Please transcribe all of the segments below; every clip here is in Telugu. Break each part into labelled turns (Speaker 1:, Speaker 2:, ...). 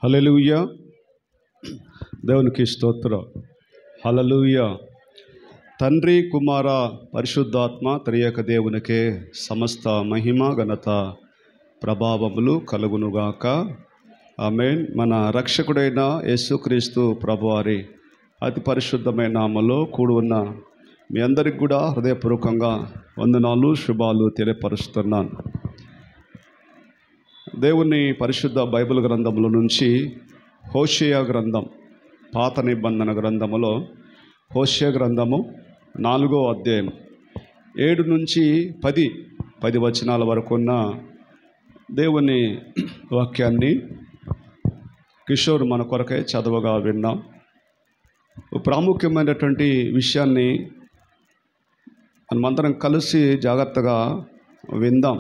Speaker 1: హల్లెలూయా. దేవునికి స్తోత్రం. హల్లెలూయా. తండ్రి, కుమార, పరిశుద్ధాత్మ త్రియేక దేవునికే సమస్త మహిమ ఘనత ప్రభావములు కలుగునుగాక. ఆమేన్. మన రక్షకుడైన యేసుక్రీస్తు ప్రభువారి అతి పరిశుద్ధమైన నామములో కూడి ఉన్న మీ అందరికి కూడా హృదయపూర్వకంగా వందనాలు, శుభాలు తెలియపరుస్తున్నాను. దేవుని పరిశుద్ధ బైబిల్ గ్రంథముల నుంచి హోషేయ గ్రంథం, పాత నిబంధన గ్రంథములో హోషేయ గ్రంథము 4వ అధ్యాయం 7 నుంచి 10 వచనాల వరకు ఉన్న దేవుని వాక్యాన్ని కిషోర్ మన కొరకై చదవగా విన్నాం. ప్రాముఖ్యమైనటువంటి విషయాన్ని మనమందరం కలిసి జాగ్రత్తగా విందాం.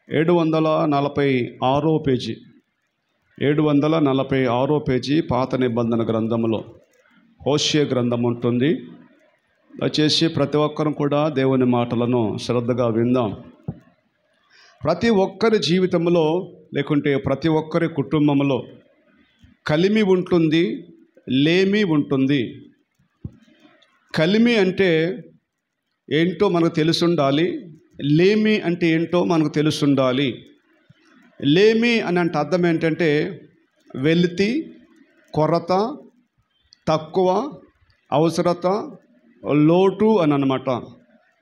Speaker 1: 746వ పేజీ 746వ పేజీ పాత నిబంధన గ్రంథంలో హోషేయ గ్రంథం ఉంటుంది. దయచేసి ప్రతి ఒక్కరం కూడా దేవుని మాటలను శ్రద్ధగా విందాం. ప్రతి ఒక్కరి జీవితంలో లేకుంటే ప్రతి ఒక్కరి కుటుంబంలో కలిమి ఉంటుంది, లేమి ఉంటుంది. కలిమి అంటే ఏంటో మనకు తెలుసుండాలి, లేమి అంటే ఏంటో మనకు తెలుసుండాలి. లేమి అని అంటే అర్థం ఏంటంటే వెలితి, కొరత, తక్కువ, అవసరత, లోటు అని అన్నమాట.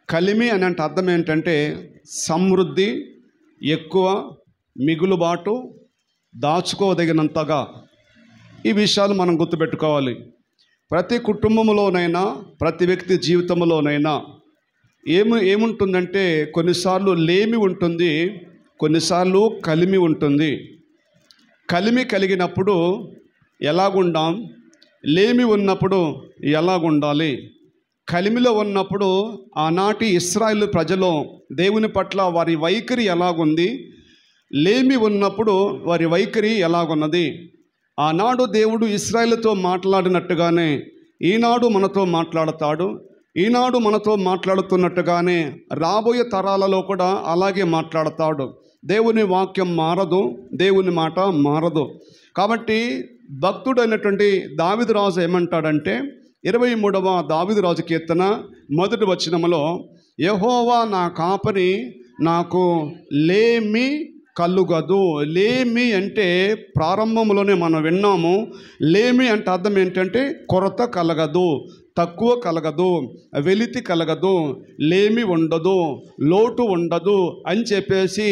Speaker 1: కలిమి అని అంటే అర్థం ఏంటంటే సమృద్ధి, ఎక్కువ, మిగులుబాటు, దాచుకోదగినంతగా. ఈ విషయాలు మనం గుర్తుపెట్టుకోవాలి. ప్రతి కుటుంబంలోనైనా ప్రతి వ్యక్తి జీవితంలోనైనా ఏముంటుందంటే కొన్నిసార్లు లేమి ఉంటుంది, కొన్నిసార్లు కలిమి ఉంటుంది. కలిమి కలిగినప్పుడు ఎలాగుండాం, లేమి ఉన్నప్పుడు ఎలాగుండాలి. కలిమిలో ఉన్నప్పుడు ఆనాటి ఇశ్రాయేలు ప్రజలు దేవుని పట్ల వారి వైఖరి ఎలాగుంది, లేమి ఉన్నప్పుడు వారి వైఖరి ఎలాగున్నది. ఆనాడు దేవుడు ఇశ్రాయేలుతో మాట్లాడినట్టుగానే ఈనాడు మనతో మాట్లాడతాడు. ఈనాడు మనతో మాట్లాడుతున్నట్టుగానే రాబోయే తరాలలో కూడా అలాగే మాట్లాడతాడు. దేవుని వాక్యం మారదు, దేవుని మాట మారదు. కాబట్టి భక్తుడైనటువంటి దావీదు రాజు ఏమంటాడంటే 23వ దావీదు రాజు కీర్తన 1వ వచనములో, యెహోవా నా కాపరి, నాకు లేమి కలుగదు. లేమి అంటే ప్రారంభంలోనే మనం విన్నాము. లేమి అంటే అర్థం ఏంటంటే కొరత కలగదు, తక్కువ కలగదు, వెలితి కలగదు, లేమి ఉండదు, లోటు ఉండదు అని చెప్పేసి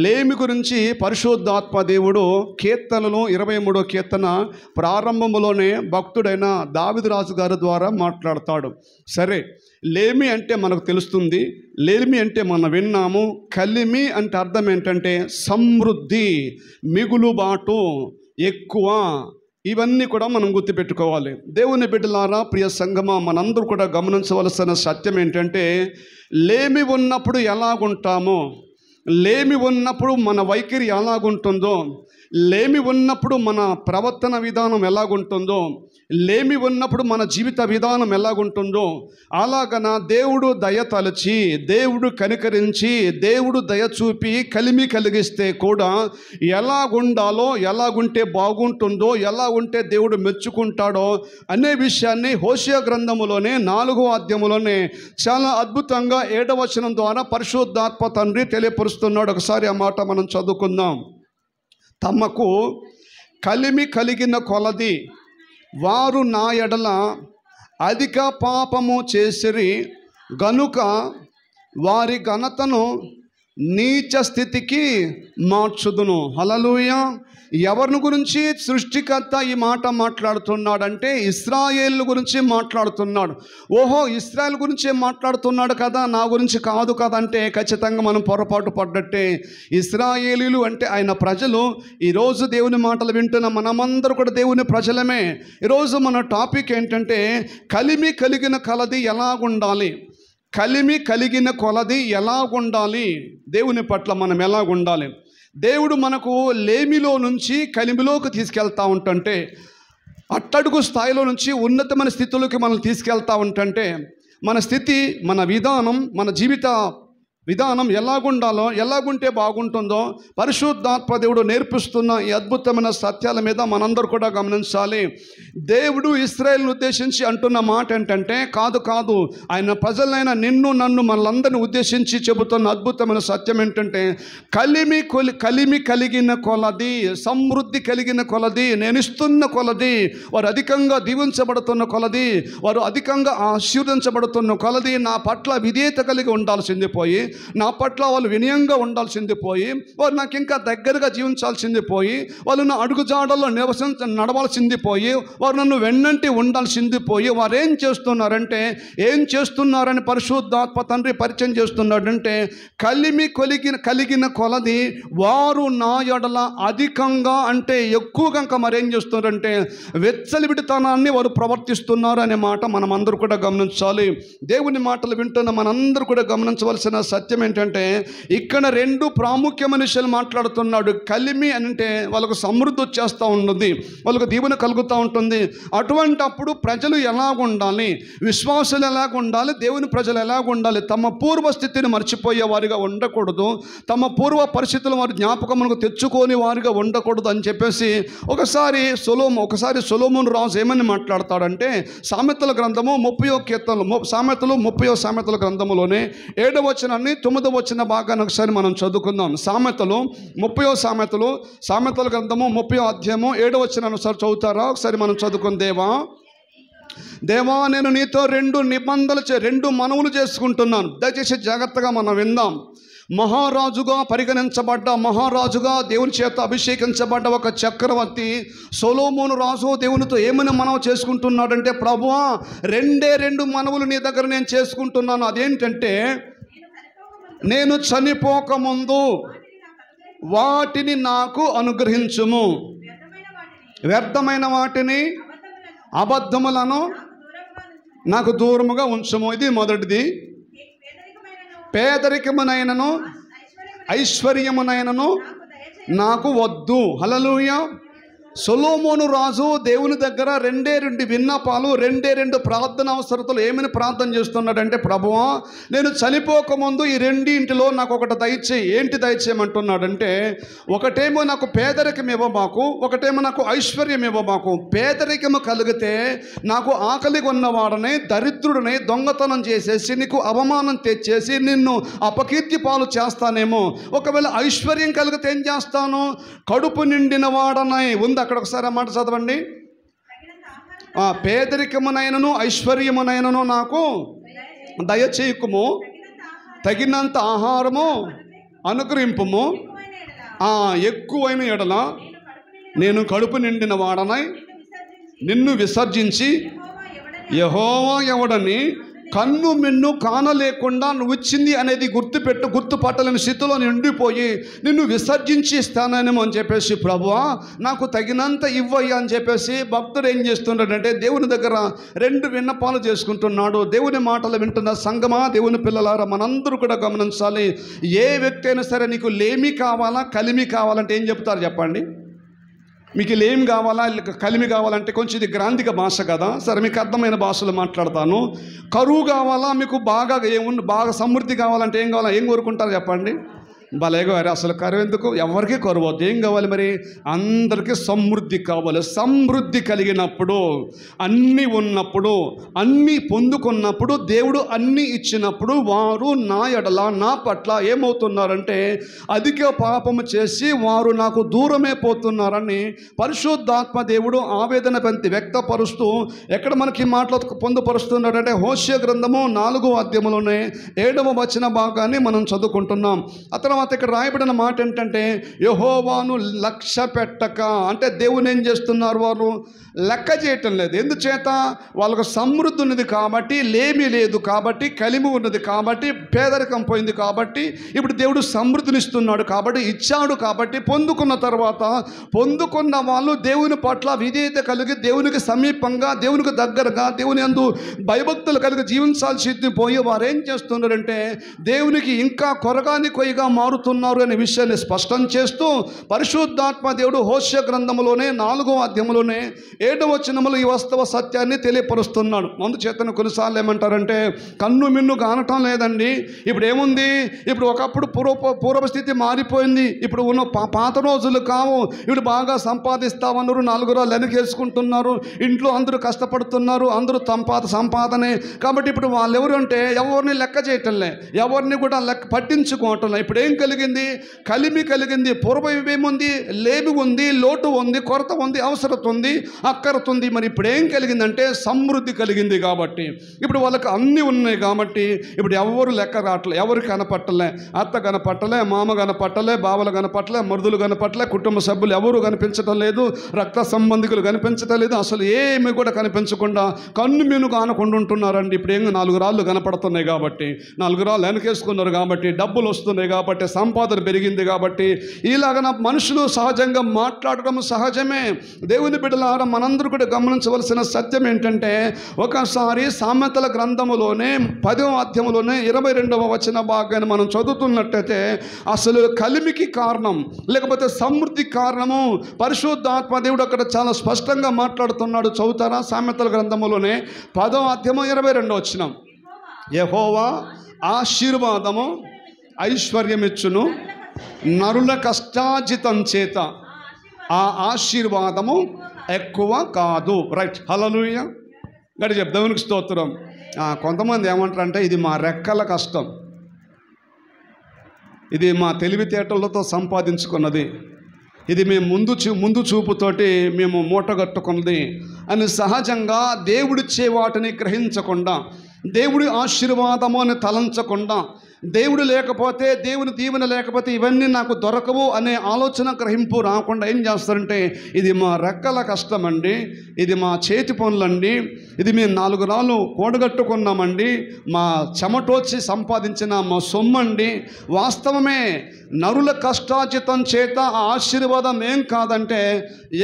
Speaker 1: లేమి గురించి పరిశుద్ధాత్మ దేవుడు కీర్తనలు 23వ కీర్తన ప్రారంభంలోనే భక్తుడైన దావీదు రాజు గారి ద్వారా మాట్లాడతాడు. సరే, లేమి అంటే మనకు తెలుస్తుంది, లేమి అంటే మనం విన్నాము. కలిమి అంటే అర్థం ఏంటంటే సమృద్ధి, మిగులుబాటు, ఎక్కువ. ఇవన్నీ కూడా మనం గుర్తుపెట్టుకోవాలి. దేవుని బిడ్డలారా, ప్రియ సంగమా, మనందరూ కూడా గమనించవలసిన సత్యం ఏంటంటే లేమి ఉన్నప్పుడు ఎలాగుంటామో, లేమి ఉన్నప్పుడు మన వైఖరి ఎలాగుంటుందో, లేమి ఉన్నప్పుడు మన ప్రవర్తన విధానం ఎలాగుంటుందో, లేమి ఉన్నప్పుడు మన జీవిత విధానం ఎలాగుంటుందో, అలాగన దేవుడు దయ తలచి, దేవుడు కనికరించి, దేవుడు దయ చూపి కలిమి కలిగిస్తే కూడా ఎలాగుండాలో, ఎలాగుంటే బాగుంటుందో, ఎలా ఉంటే దేవుడు మెచ్చుకుంటాడో అనే విషయాన్ని హోషేయ గ్రంథములోనే 4వ అధ్యాయములోనే చాలా అద్భుతంగా 7వ వచనం ద్వారా పరిశుద్ధాత్మ తండ్రి తెలియపరుస్తున్నాడు. ఒకసారి ఆ మాట మనం చదువుకుందాం. తమకు కలిమి కలిగిన కొలది వారు నా ఎడల అధిక పాపము చేసిరి గనుక వారి ఘనతను నీచ స్థితికి మార్చుదును. హల్లెలూయా. ఎవరిని గురించి సృష్టికర్త ఈ మాట మాట్లాడుతున్నాడంటే ఇశ్రాయేలు గురించి మాట్లాడుతున్నాడు. ఓహో, ఇశ్రాయేల్ గురించే మాట్లాడుతున్నాడు కదా, నా గురించి కాదు కదా అంటే ఖచ్చితంగా మనం పొరపాటు పడ్డట్టే. ఇశ్రాయేలీలు అంటే ఆయన ప్రజలు. ఈరోజు దేవుని మాటలు వింటున్న మనమందరూ కూడా దేవుని ప్రజలమే. ఈరోజు మన టాపిక్ ఏంటంటే కలిమి కలిగిన కలది ఎలాగుండాలి, కలిమి కలిగిన కొలది ఎలాగుండాలి, దేవుని పట్ల మనం ఎలాగుండాలి. దేవుడు మనకు లేమిలో నుంచి కలిమిలోకి తీసుకెళ్తా ఉంటుంటే, అట్టడుగు స్థాయిలో నుంచి ఉన్నతమైన స్థితిలోకి మనం తీసుకెళ్తా ఉంటుంటే మన స్థితి, మన విధానం, మన జీవిత విధానం ఎలాగుండాలో, ఎలాగుంటే బాగుంటుందో పరిశుద్ధాత్మ దేవుడు నేర్పిస్తున్న ఈ అద్భుతమైన సత్యాల మీద మనందరూ కూడా గమనించాలి. దేవుడు ఇశ్రాయేలును ఉద్దేశించి అంటున్న మాట ఏంటంటే, కాదు ఆయన ప్రజలైన నిన్ను నన్ను మనలందరినీ ఉద్దేశించి చెబుతున్న అద్భుతమైన సత్యం ఏంటంటే, కలిమి కలిగిన కొలది, సమృద్ధి కలిగిన కొలది, నేను ఇస్తున్న కొలది, వారు అధికంగా దీవించబడుతున్న కొలది, వారు అధికంగా ఆశీర్వదించబడుతున్న కొలది నా పట్ల విధేయత కలిగి ఉండాల్సింది పోయి, నా పట్ల వాళ్ళు వినయంగా ఉండాల్సింది పోయి, వారు నాకు ఇంకా దగ్గరగా జీవించాల్సింది పోయి, వాళ్ళు నా అడుగుజాడల్లో నడవాల్సింది పోయి, వారు నన్ను వెన్నంటి ఉండాల్సింది పోయి, వారు ఏం చేస్తున్నారని పరిశుద్ధాత్మ తండ్రి పరిచయం చేస్తున్నాడంటే, కలిగిన కొలది వారు నా ఎడల అధికంగా అంటే ఎక్కువగా మరేం చేస్తున్నారంటే వెచ్చలివిడితనాన్ని వారు ప్రవర్తిస్తున్నారు అనే మాట మనం అందరూ కూడా గమనించాలి. దేవుని మాటలు వింటున్న మనందరూ కూడా గమనించవలసిన సత్యం ఏంటంటే, ఇక్కడ రెండు ప్రాముఖ్యమైన విషయాలు మాట్లాడుతున్నాడు. కలిమి అంటే వాళ్ళకు సమృద్ధి వచ్చేస్తూ ఉంటుంది, వాళ్ళకు దీవెన కలుగుతూ ఉంటుంది. అటువంటప్పుడు ప్రజలు ఎలాగుండాలి, విశ్వాసులు ఎలాగుండాలి, దేవుని ప్రజలు ఎలాగుండాలి, తమ పూర్వ స్థితిని మర్చిపోయే వారిగా ఉండకూడదు, తమ పూర్వ పరిస్థితులు వారి జ్ఞాపకములకు తెచ్చుకొని వారిగా ఉండకూడదు అని చెప్పేసి ఒకసారి సొలొమోను రాజు ఏమని మాట్లాడతాడంటే, సామెతల గ్రంథము 30వ కీర్తనలు, సామెతల గ్రంథములోనే 7వ వచనాన్ని 9వ వచన భాగాన్ని ఒకసారి మనం చదువుకుందాం. సామెతల గ్రంథము 30వ అధ్యాయము 7వ వచనాన్ని ఒకసారి చదువుతారా? ఒకసారి మనం చదువుకుందాం. దేవా నేను నీతో రెండు మనవులు చేసుకుంటున్నాను. దయచేసి జాగ్రత్తగా మనం విందాం. మహారాజుగా దేవుని చేత అభిషేకించబడ్డ ఒక చక్రవర్తి సొలొమోను రాజు దేవునితో ఏమని మనవి చేసుకుంటున్నాడంటే, ప్రభువా రెండు మనవులు నీ దగ్గర నేను చేసుకుంటున్నాను. అదేంటంటే, నేను చనిపోకముందు వాటిని నాకు అనుగ్రహించుము, వ్యర్థమైన వాటిని అబద్ధములను నాకు దూరముగా ఉంచుము. ఇది మొదటిది. పేదరికమునైనను ఐశ్వర్యమునైనను నాకు వద్దు. హల్లెలూయా. సొలొమోను రాజు దేవుని దగ్గర రెండు విన్నపాలు, రెండు ప్రార్థన అవసరతలు ఏమని ప్రార్థన చేస్తున్నాడంటే, ప్రభువా నేను చనిపోకముందు ఈ రెండింటిలో నాకు ఒకటి దయచేయి. ఏంటి దయచేయమంటున్నాడంటే, ఒకటేమో నాకు పేదరికం ఇవ్వబాకు, ఒకటేమో నాకు ఐశ్వర్యం ఇవ్వబాకు. పేదరికము కలిగితే నాకు ఆకలిగా ఉన్నవాడని, దరిద్రుడిని, దొంగతనం చేసేసి నీకు అవమానం తెచ్చేసి నిన్ను అపకీర్తి పాలు చేస్తానేమో. ఒకవేళ ఐశ్వర్యం కలిగితే ఏం చేస్తాను? కడుపు నిండిన వాడనై ఉంది. అక్కడ ఒకసారి ఆ మాట చదవండి. పేదరికమునైనను ఐశ్వర్యమునైనను నాకు దయచేయకుము, తగినంత ఆహారము అనుగ్రహింపుము. ఎక్కువైన ఎడల నేను కడుపు నిండిన వాడనై నిన్ను విసర్జించి యెహోవా ఎవడని కన్ను మిన్ను కానలేకుండా నువ్వు ఇచ్చింది అనేది గుర్తుపట్టలేని స్థితిలో నిండిపోయి నిన్ను విసర్జించి ఇస్తానేమో అని చెప్పేసి, ప్రభువా నాకు తగినంత ఇవ్వయ్యా అని చెప్పేసి భక్తుడు ఏం చేస్తున్నాడంటే దేవుని దగ్గర రెండు విన్నపాలు చేసుకుంటున్నాడు. దేవుని మాటలు వింటున్న సంగమా, దేవుని పిల్లలారా, మనందరూ కూడా గమనించాలి. ఏ వ్యక్తి అయినా సరే నీకు లేమి కావాలా, కలిమి కావాలంటే ఏం చెప్తారు చెప్పండి? మీకు లేం కావాలా, కలిమి కావాలంటే కొంచెం ఇది గ్రాంధిక భాష కదా, సరే మీకు అర్థమైన భాషలో మాట్లాడతాను. కరువు కావాలా, మీకు బాగా సమృద్ధి కావాలంటే ఏం కావాలా, ఏం కోరుకుంటారు చెప్పండి? భలేగా అసలు కరువు ఎందుకు? ఎవరికి కరువు వద్దు. ఏం కావాలి మరి? అందరికీ సమృద్ధి కావాలి. సమృద్ధి కలిగినప్పుడు, అన్నీ ఉన్నప్పుడు, అన్నీ పొందుకున్నప్పుడు, దేవుడు అన్నీ ఇచ్చినప్పుడు వారు నా ఎడల, నా పట్ల ఏమవుతున్నారంటే అధిక పాపము చేసి వారు నాకు దూరమే పోతున్నారని పరిశుద్ధాత్మ దేవుడు ఆవేదన వ్యక్తపరుస్తూ ఎక్కడ మనకి మాటలు పొందుపరుస్తున్నాడంటే, హోషేయ గ్రంథము 4వ అధ్యాయంలోనే 7వ వచన భాగాన్ని మనం చదువుకుంటున్నాం. ఆ తర్వాత ఇక్కడ రాయబడిన మాట ఏంటంటే, యెహోవాను లక్ష్య పెట్టక, అంటే దేవుని ఏం చేస్తున్నారు? వారు లెక్క చేయటం లేదు. ఎందుచేత? వాళ్ళకు సమృద్ధి ఉన్నది కాబట్టి, లేమి లేదు కాబట్టి, కలిమి ఉన్నది కాబట్టి, పేదరికం పోయింది కాబట్టి, ఇప్పుడు దేవుడు సమృద్ధినిస్తున్నాడు కాబట్టి, ఇచ్చాడు కాబట్టి, పొందుకున్న తర్వాత పొందుకున్న వాళ్ళు దేవుని పట్ల విధేయత కలిగి దేవునికి సమీపంగా, దేవునికి దగ్గరగా, దేవుని యందు భయభక్తులు కలిగి జీవించాల్సి పోయి వారు ఏం చేస్తున్నారంటే దేవునికి ఇంకా కొరగాని కొయ్యగా మారు మారుతున్నారు అనే విషయాన్ని స్పష్టం చేస్తూ పరిశుద్ధాత్మ దేవుడు హోషేయ గ్రంథంలోనే 4వ అధ్యాయంలోనే 7వ వచనములో ఈ వాస్తవ సత్యాన్ని తెలియపరుస్తున్నాడు. అందుచేతను కొన్నిసార్లు ఏమంటారంటే కన్ను మిన్ను కానటం లేదండి, ఇప్పుడు ఏముంది, ఇప్పుడు ఒకప్పుడు పూర్వస్థితి మారిపోయింది, ఇప్పుడు ఉన్న పాత రోజులు కావు, ఇప్పుడు బాగా సంపాదిస్తామన్నారు, 4 రాళ్ళు వెనకేసుకుంటున్నారు, ఇంట్లో అందరూ కష్టపడుతున్నారు, అందరూ సంపాదనే కాబట్టి ఇప్పుడు వాళ్ళు ఎవరు అంటే ఎవరిని లెక్క చేయటంలే, ఎవరిని కూడా లెక్క పట్టించుకోవటంలే. ఇప్పుడు ఏం కలిగింది, కలిమి కలిగింది. పూర్వం ఏముంది, లేమి ఉంది, లోటు ఉంది, కొరత ఉంది, అవసరత ఉంది, అక్కరత ఉంది. మరి ఇప్పుడు ఏం కలిగిందంటే సమృద్ధి కలిగింది. కాబట్టి ఇప్పుడు వాళ్ళకి అన్నీ ఉన్నాయి. కాబట్టి ఇప్పుడు ఎవరు లెక్క రావట్లే, ఎవరు కనపట్టలే, అత్త కనపట్టలే, మామ కనపట్టలే, బావలు కనపట్టలే, మరుదులు కనపట్టలే, కుటుంబ సభ్యులు ఎవరు కనిపించటం లేదు, రక్త సంబంధికులు కనిపించటం లేదు, అసలు ఏమి కూడా కనిపించకుండా కన్ను మీను కానకుండా ఉంటున్నారండి. ఇప్పుడు ఏం 4 రాళ్ళు కనపడుతున్నాయి కాబట్టి, 4 రాళ్ళు వెనకేసుకున్నారు కాబట్టి, డబ్బులు వస్తున్నాయి కాబట్టి, సంపాదన పెరిగింది కాబట్టి, ఇలాగ మనుషులు సహజంగా మాట్లాడడం సహజమే. దేవుని బిడ్డలారా, మనందరూ కూడా గమనించవలసిన సత్యం ఏంటంటే ఒకసారి సామెతల గ్రంథములోనే 10వ అధ్యాయంలోనే 22వ వచన భాగాన్ని మనం చదువుతున్నట్టయితే అసలు కలిమికి కారణం లేకపోతే సమృద్ధి కారణము పరిశుద్ధాత్మ దేవుడు అక్కడ చాలా స్పష్టంగా మాట్లాడుతున్నాడు. చదువుతారా? సామెతల గ్రంథములోనే 10వ అధ్యాయం 22వ వచనం. యెహోవా ఆశీర్వాదము ఐశ్వర్యమిచ్చును, నరుల కష్టార్జితం చేత ఆ ఆశీర్వాదము ఎక్కువ కాదు. రైట్, హల్లెలూయా. గడి చెప్ దేవునికి స్తోత్రం. కొంతమంది ఏమంటారంటే ఇది మా రెక్కల కష్టం, ఇది మా తెలివితేటలతో సంపాదించుకున్నది, ఇది మేము ముందు చూపుతోటి మేము మూటగట్టుకున్నది అని సహజంగా దేవుడిచ్చే వాటిని గ్రహించకుండా, దేవుడి ఆశీర్వాదము అని తలంచకుండా, దేవుడు లేకపోతే, దేవుని దీవెన లేకపోతే ఇవన్నీ నాకు దొరకవు అనే ఆలోచన గ్రహింపు రాకుండా ఏం చేస్తారంటే ఇది మా రెక్కల కష్టమండి, ఇది మా చేతి పనులండి, ఇది మేము 4 రాళ్ళు కూడగట్టుకున్నామండి, మా చెమటోచి సంపాదించిన మా సొమ్మండి. వాస్తవమే, నరుల కష్టార్జితం చేత ఆశీర్వాదం ఏం కాదంటే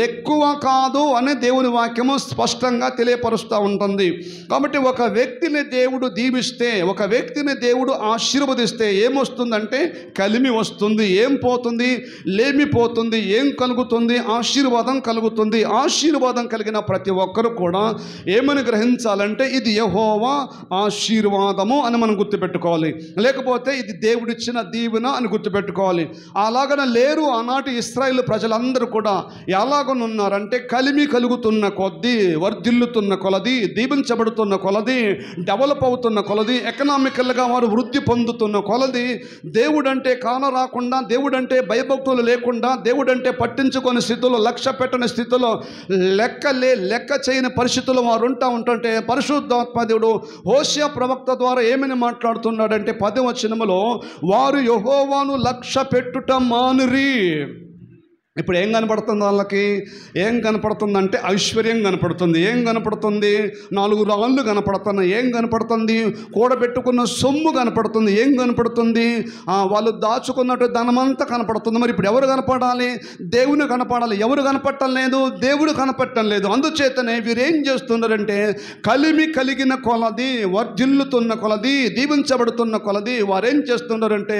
Speaker 1: ఎక్కువ కాదు అని దేవుని వాక్యము స్పష్టంగా తెలియపరుస్తూ ఉంటుంది. కాబట్టి ఒక వ్యక్తిని దేవుడు దీవిస్తే, ఒక వ్యక్తిని దేవుడు ఆశీర్వదిస్తే ఏమొస్తుందంటే కలిమి వస్తుంది. ఏం పోతుంది? లేమి పోతుంది. ఏం కలుగుతుంది? ఆశీర్వాదం కలుగుతుంది. ఆశీర్వాదం కలిగిన ప్రతి ఒక్కరు కూడా ఏమని గ్రహించాలంటే ఇది యెహోవా ఆశీర్వాదము అని మనం గుర్తుపెట్టుకోవాలి, లేకపోతే ఇది దేవుడిచ్చిన దీవెన అని గుర్తుపెట్టుకోవాలి. అలాగన లేరు ఆనాటి ఇశ్రాయేలు ప్రజలందరూ కూడా. ఎలాగనున్నారంటే కలిమి కలుగుతున్న కొద్దీ, వర్ధిల్లుతున్న కొలది, దీవించబడుతున్న కొలది, డెవలప్ అవుతున్న కొలది, ఎకనామికల్గా వారు వృద్ధి పొందుతున్న కొలది, దేవుడంటే కాన రాకుండా, దేవుడంటే భయభక్తులు లేకుండా, దేవుడంటే పట్టించుకొని స్థితిలో, లక్ష్య పెట్టని స్థితిలో, లెక్క చేయని పరిస్థితుల్లో వారు ఉంటుంటే పరిశుద్ధాత్మ దేవుడు హోషేయ ప్రవక్త ద్వారా ఏమని మాట్లాడుతున్నాడంటే 10వ వచనములో వారు యెహోవాను లక్ష్య పెట్టుట మానిరి. ఇప్పుడు ఏం కనపడుతుంది వాళ్ళకి? ఏం కనపడుతుందంటే ఐశ్వర్యం కనపడుతుంది. ఏం కనపడుతుంది? 4 రాళ్ళు కనపడుతున్నాయి. ఏం కనపడుతుంది? కూడబెట్టుకున్న సొమ్ము కనపడుతుంది. ఏం కనపడుతుంది? వాళ్ళు దాచుకున్నట్టు ధనమంతా కనపడుతుంది. మరి ఇప్పుడు ఎవరు కనపడాలి? దేవుని కనపడాలి. ఎవరు కనపడటం లేదు? దేవుడు కనపడటం లేదు. అందుచేతనే వీరేం చేస్తున్నారంటే కలిమి కలిగిన కొలది, వర్ధిల్లుతున్న కొలది, దీవించబడుతున్న కొలది వారేం చేస్తున్నారంటే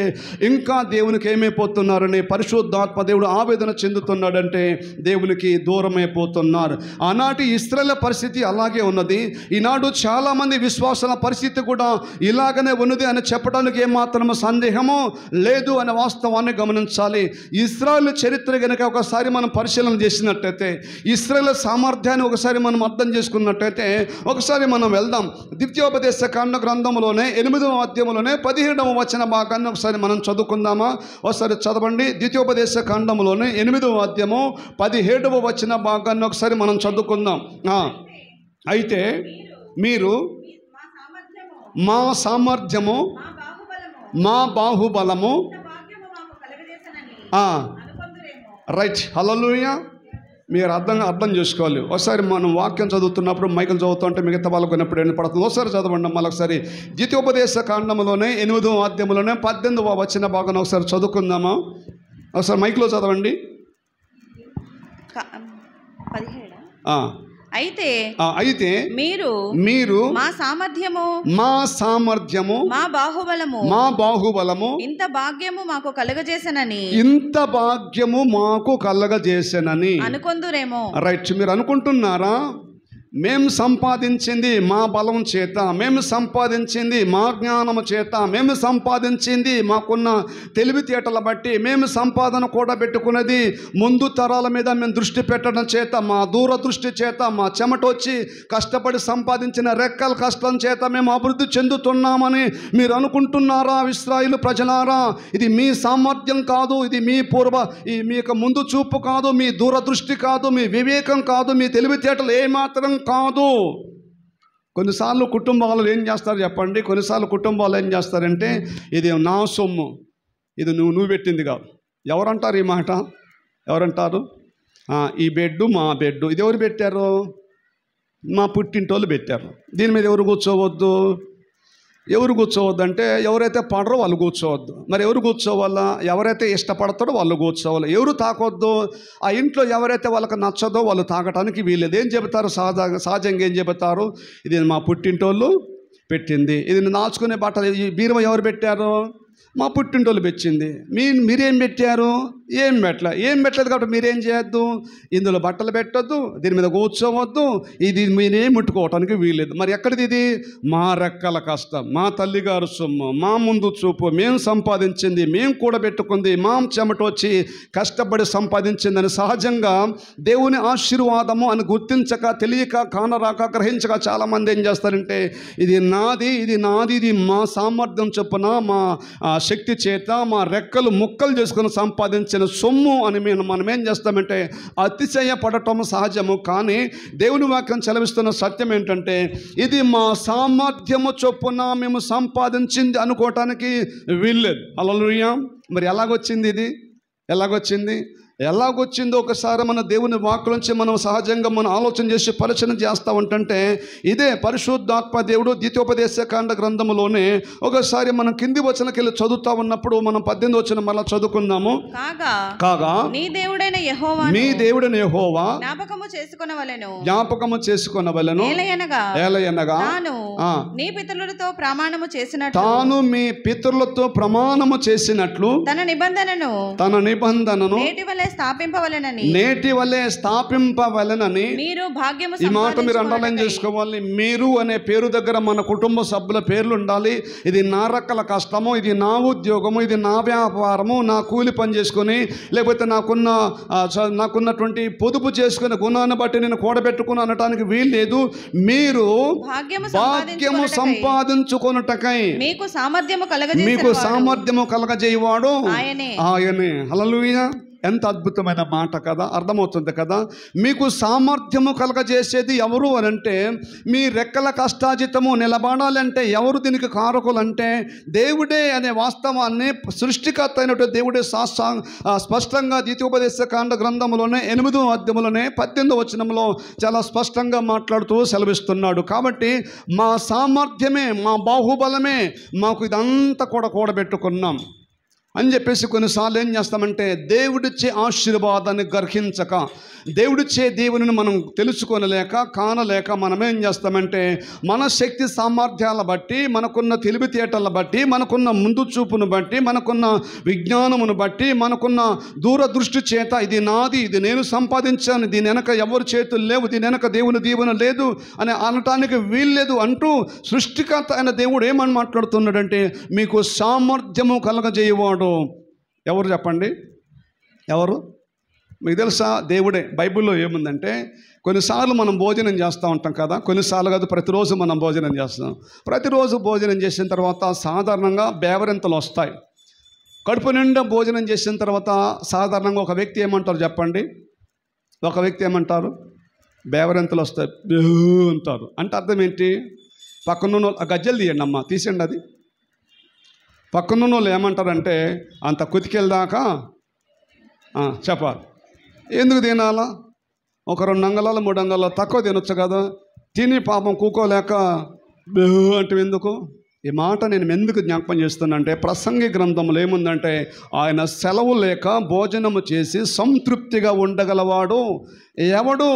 Speaker 1: ఇంకా దేవునికి ఏమైపోతున్నారని పరిశుద్ధాత్మ దేవుడు ఆవేదన చెందుతున్నాడంటే దేవునికి దూరమైపోతున్నారు. ఆనాటి ఇశ్రాయేలు పరిస్థితి అలాగే ఉన్నది. ఈనాడు చాలామంది విశ్వాసాల పరిస్థితి కూడా ఇలాగనే ఉన్నది అని చెప్పడానికి ఏమాత్రం సందేహము లేదు అనే వాస్తవాన్ని గమనించాలి. ఇశ్రాయేలు చరిత్ర కనుక ఒకసారి మనం పరిశీలన చేసినట్టయితే, ఇశ్రాయేలు సామర్థ్యాన్ని ఒకసారి మనం అర్థం చేసుకున్నట్టయితే ఒకసారి మనం వెళ్దాం. ద్వితీయోపదేశ కాండ గ్రంథంలోనే 8వ అధ్యాయంలోనే 17వ వచన భాగాన్ని ఒకసారి మనం చదువుకుందామా? ఒకసారి చదవండి. ద్వితీయోపదేశ కాండంలోనే 8వ అధ్యాయము 17వ వచన భాగాన్ని ఒకసారి మనం చదువుకుందాం. అయితే మీరు మా సామర్థ్యము, మా బాహుబలము, రైట్, హల్లెలూయా. మీరు అర్థం చేసుకోవాలి. ఒకసారి మనం వాక్యం చదువుతున్నప్పుడు మైకులు చదువుతుంటే మిగతా వాళ్ళకు విన్నప్పుడు ఏం పడుతుంది? ఒకసారి చదవండి మళ్ళొకసారి. ద్వితీయోపదేశ కాండంలోనే 8వ అధ్యాయంలోనే 18వ వచన భాగాన్ని ఒకసారి చదువుకుందామా? ఒకసారి మైక్లో చదవండి. అయితే మీరు
Speaker 2: మా
Speaker 1: సామర్థ్యము
Speaker 2: మా బాహుబలము ఇంత భాగ్యము మాకు కలుగజేసెనని
Speaker 1: అనుకొందురేమో. రైట్, మీరు అనుకుంటున్నారా మేము సంపాదించింది మా బలం చేత, మేము సంపాదించింది మా జ్ఞానము చేత, మేము సంపాదించింది మాకున్న తెలివితేటల బట్టి, మేము సంపాదన కూడా పెట్టుకున్నది ముందు తరాల మీద మేము దృష్టి పెట్టడం చేత, మా దూరదృష్టి చేత, మా చెమటొచ్చి కష్టపడి సంపాదించిన రెక్కల కష్టం చేత మేము అభివృద్ధి చెందుతున్నామని మీరు అనుకుంటున్నారా? ఇశ్రాయేలు ప్రజలారా, ఇది మీ సామర్థ్యం కాదు, ఇది మీ మీ యొక్క ముందు చూపు కాదు, మీ దూరదృష్టి కాదు, మీ వివేకం కాదు, మీ తెలివితేటలు ఏమాత్రం కాదు. కొన్నిసార్లు కుటుంబాలు ఏం చేస్తారు చెప్పండి? కొన్నిసార్లు కుటుంబాలు ఏం చేస్తారంటే, ఇది నా సొమ్ము, ఇది నువ్వు పెట్టింది కాదు. ఎవరంటారు ఈ మాట? ఎవరంటారు? ఈ బెడ్ మా బెడ్, ఇది ఎవరు పెట్టారు? మా పుట్టింటోళ్ళు పెట్టారు. దీని మీద ఎవరు కూర్చోవద్దు? ఎవరు కూర్చోవద్దు అంటే ఎవరైతే పడరో వాళ్ళు కూర్చోవద్దు. మరి ఎవరు కూర్చోవాలా? ఎవరైతే ఇష్టపడతారో వాళ్ళు కూర్చోవాలి. ఎవరు తాకొద్దు? ఆ ఇంట్లో ఎవరైతే వాళ్ళకి నచ్చదో వాళ్ళు తాగటానికి వీలేదు. ఏం చెబుతారు? సహజంగా ఏం చెబుతారు? ఇది మా పుట్టింటోళ్ళు పెట్టింది, ఇది నాచుకునే బట్టలు, ఈ బీరువా ఎవరు పెట్టారు? మా పుట్టింటోళ్ళు పెట్టింది. మీరేం పెట్టారు? ఏం పెట్టలేదు కాబట్టి మీరేం చేయొద్దు, ఇందులో బట్టలు పెట్టొద్దు, దీని మీద కూర్చోవద్దు, ఇది మీరేం ముట్టుకోవటానికి వీల్లేదు. మరి ఎక్కడిది ఇది? మా రెక్కల కష్టం, మా తల్లిగారు సొమ్ము, మా ముందు చూపు, మేము సంపాదించింది, మేము కూడబెట్టుకుంది, మా చెమట వచ్చి కష్టపడి సంపాదించిందని సహజంగా దేవుని ఆశీర్వాదము అని గుర్తించక, తెలియక, కానరాక, గ్రహించక చాలామంది ఏం చేస్తారంటే, ఇది నాది, ఇది మా సామర్థ్యం చొప్పున, మా శక్తి చేత, మా రెక్కలు ముక్కలు చేసుకుని సంపాదించిన సొమ్ము అని మనం ఏం చేస్తామంటే అతిశయపడటం సహజము. కానీ దేవుని వాక్యం సెలవిస్తున్న సత్యం ఏంటంటే, ఇది మా సామర్థ్యము చొప్పున మేము సంపాదించింది అనుకోవటానికి వీల్లేదు. హల్లెలూయా. మరి ఎలాగొచ్చింది ఇది? ఎలాగొచ్చిందో ఒకసారి మన దేవుని వాక్కు నుంచి మనం సహజంగా మనం ఆలోచన చేసి పరిశీలన చేస్తూ ఉంటుంటే, ఇదే పరిశుద్ధాత్మ దేవుడు ద్వితీయోపదేశకాండ గ్రంథములోనే ఒకసారి మనం కింది వచనకెళ్ళి చదువుతా ఉన్నప్పుడు మనం 18వ వచనం మళ్ళీ చదువుకుందాము. కాగా
Speaker 2: నీ దేవుడైన యెహోవా జ్ఞాపకము చేసుకొనవలెను ఏలయనగా తాను నీ పితరులతో ప్రమాణము చేసినట్లు తన నిబంధనను
Speaker 1: నేటి వలె స్థాపింపవలెనని. ఈ మాట మీరు అండర్లైన్ చేసుకోవాలి. మీరు అనే పేరు దగ్గర మన కుటుంబ సభ్యుల పేర్లు ఉండాలి. ఇది నా రకాల కష్టము, ఇది నా ఉద్యోగము, ఇది నా వ్యాపారము, నా కూలి పని చేసుకొని, లేకపోతే నాకున్నటువంటి పొదుపు చేసుకునే గుణాన్ని బట్టి నేను కూడబెట్టుకుని అనటానికి వీల్లేదు. మీరు భాగ్యము సంపాదించుకొనుటకై మీకు సామర్థ్యము కలగజేయవాడు ఆయనే. హల్లెలూయా. ఎంత అద్భుతమైన మాట కదా, అర్థమవుతుంది కదా. మీకు సామర్థ్యము కలగజేసేది ఎవరు అనంటే, మీ రెక్కల కష్టాజితము నిలబడాలంటే ఎవరు దీనికి కారకులంటే దేవుడే అనే వాస్తవాన్ని సృష్టికర్త అయినటువంటి దేవుడే స్పష్టంగా ద్వితీయోపదేశకాండ గ్రంథంలోనే 8వ అధ్యాయంలోనే 18వ వచనంలో చాలా స్పష్టంగా మాట్లాడుతూ సెలవిస్తున్నాడు. కాబట్టి మా సామర్థ్యమే, మా బాహుబలమే మాకు ఇదంతా కూడా కూడబెట్టుకున్నాం అని చెప్పేసి కొన్నిసార్లు ఏం చేస్తామంటే, దేవుడిచ్చే ఆశీర్వాదాన్ని గ్రహించక, దేవుడిచ్చే దేవుని మనం తెలుసుకోనలేక, కానలేక మనం ఏం చేస్తామంటే, మన శక్తి సామర్థ్యాల బట్టి, మనకున్న తెలివితేటలను బట్టి, మనకున్న ముందు చూపును బట్టి, మనకున్న విజ్ఞానమును బట్టి, మనకున్న దూరదృష్టి చేత, ఇది నాది, ఇది నేను సంపాదించాను, దీని వెనక ఎవరి చేతులు లేవు, దీని వెనక దేవుని దీవెన లేదు అని అనటానికి వీల్లేదు అంటూ సృష్టికర్త అయిన దేవుడు ఏమని మాట్లాడుతున్నాడంటే, మీకు సామర్థ్యము కలగజేయవాడు ఎవరు చెప్పండి? ఎవరు? మీకు తెలుసా? దేవుడే. బైబిల్లో ఏముందంటే, కొన్నిసార్లు మనం భోజనం చేస్తూ ఉంటాం కదా, కొన్నిసార్లు కాదు, ప్రతిరోజు మనం భోజనం చేస్తాం. ప్రతిరోజు భోజనం చేసిన తర్వాత సాధారణంగా బేవరింతలు వస్తాయి. కడుపు నిండా భోజనం చేసిన తర్వాత సాధారణంగా ఒక వ్యక్తి ఏమంటారు చెప్పండి? ఒక వ్యక్తి ఏమంటారు? బేవరింతలు వస్తాయి అంటారు. అంటే అర్థం ఏంటి? పక్కన గజ్జలు తీయండి అమ్మ, తీసేయండి. అది పక్కన వాళ్ళు ఏమంటారంటే, అంత కుతికెళ్ళదాకా చెప్పాలి. ఎందుకు తినాలా? ఒక 2 అంగళాలు 3 అంగళాలు తక్కువ తినొచ్చు కదా. తిని పాపం కూకోలేక అంటే ఎందుకు? ఈ మాట నేను ఎందుకు జ్ఞాపకం చేస్తున్నానంటే, ప్రసంగి గ్రంథంలో ఏముందంటే, ఆయన సెలవు లేక భోజనము చేసి సంతృప్తిగా ఉండగలవాడు ఎవడు?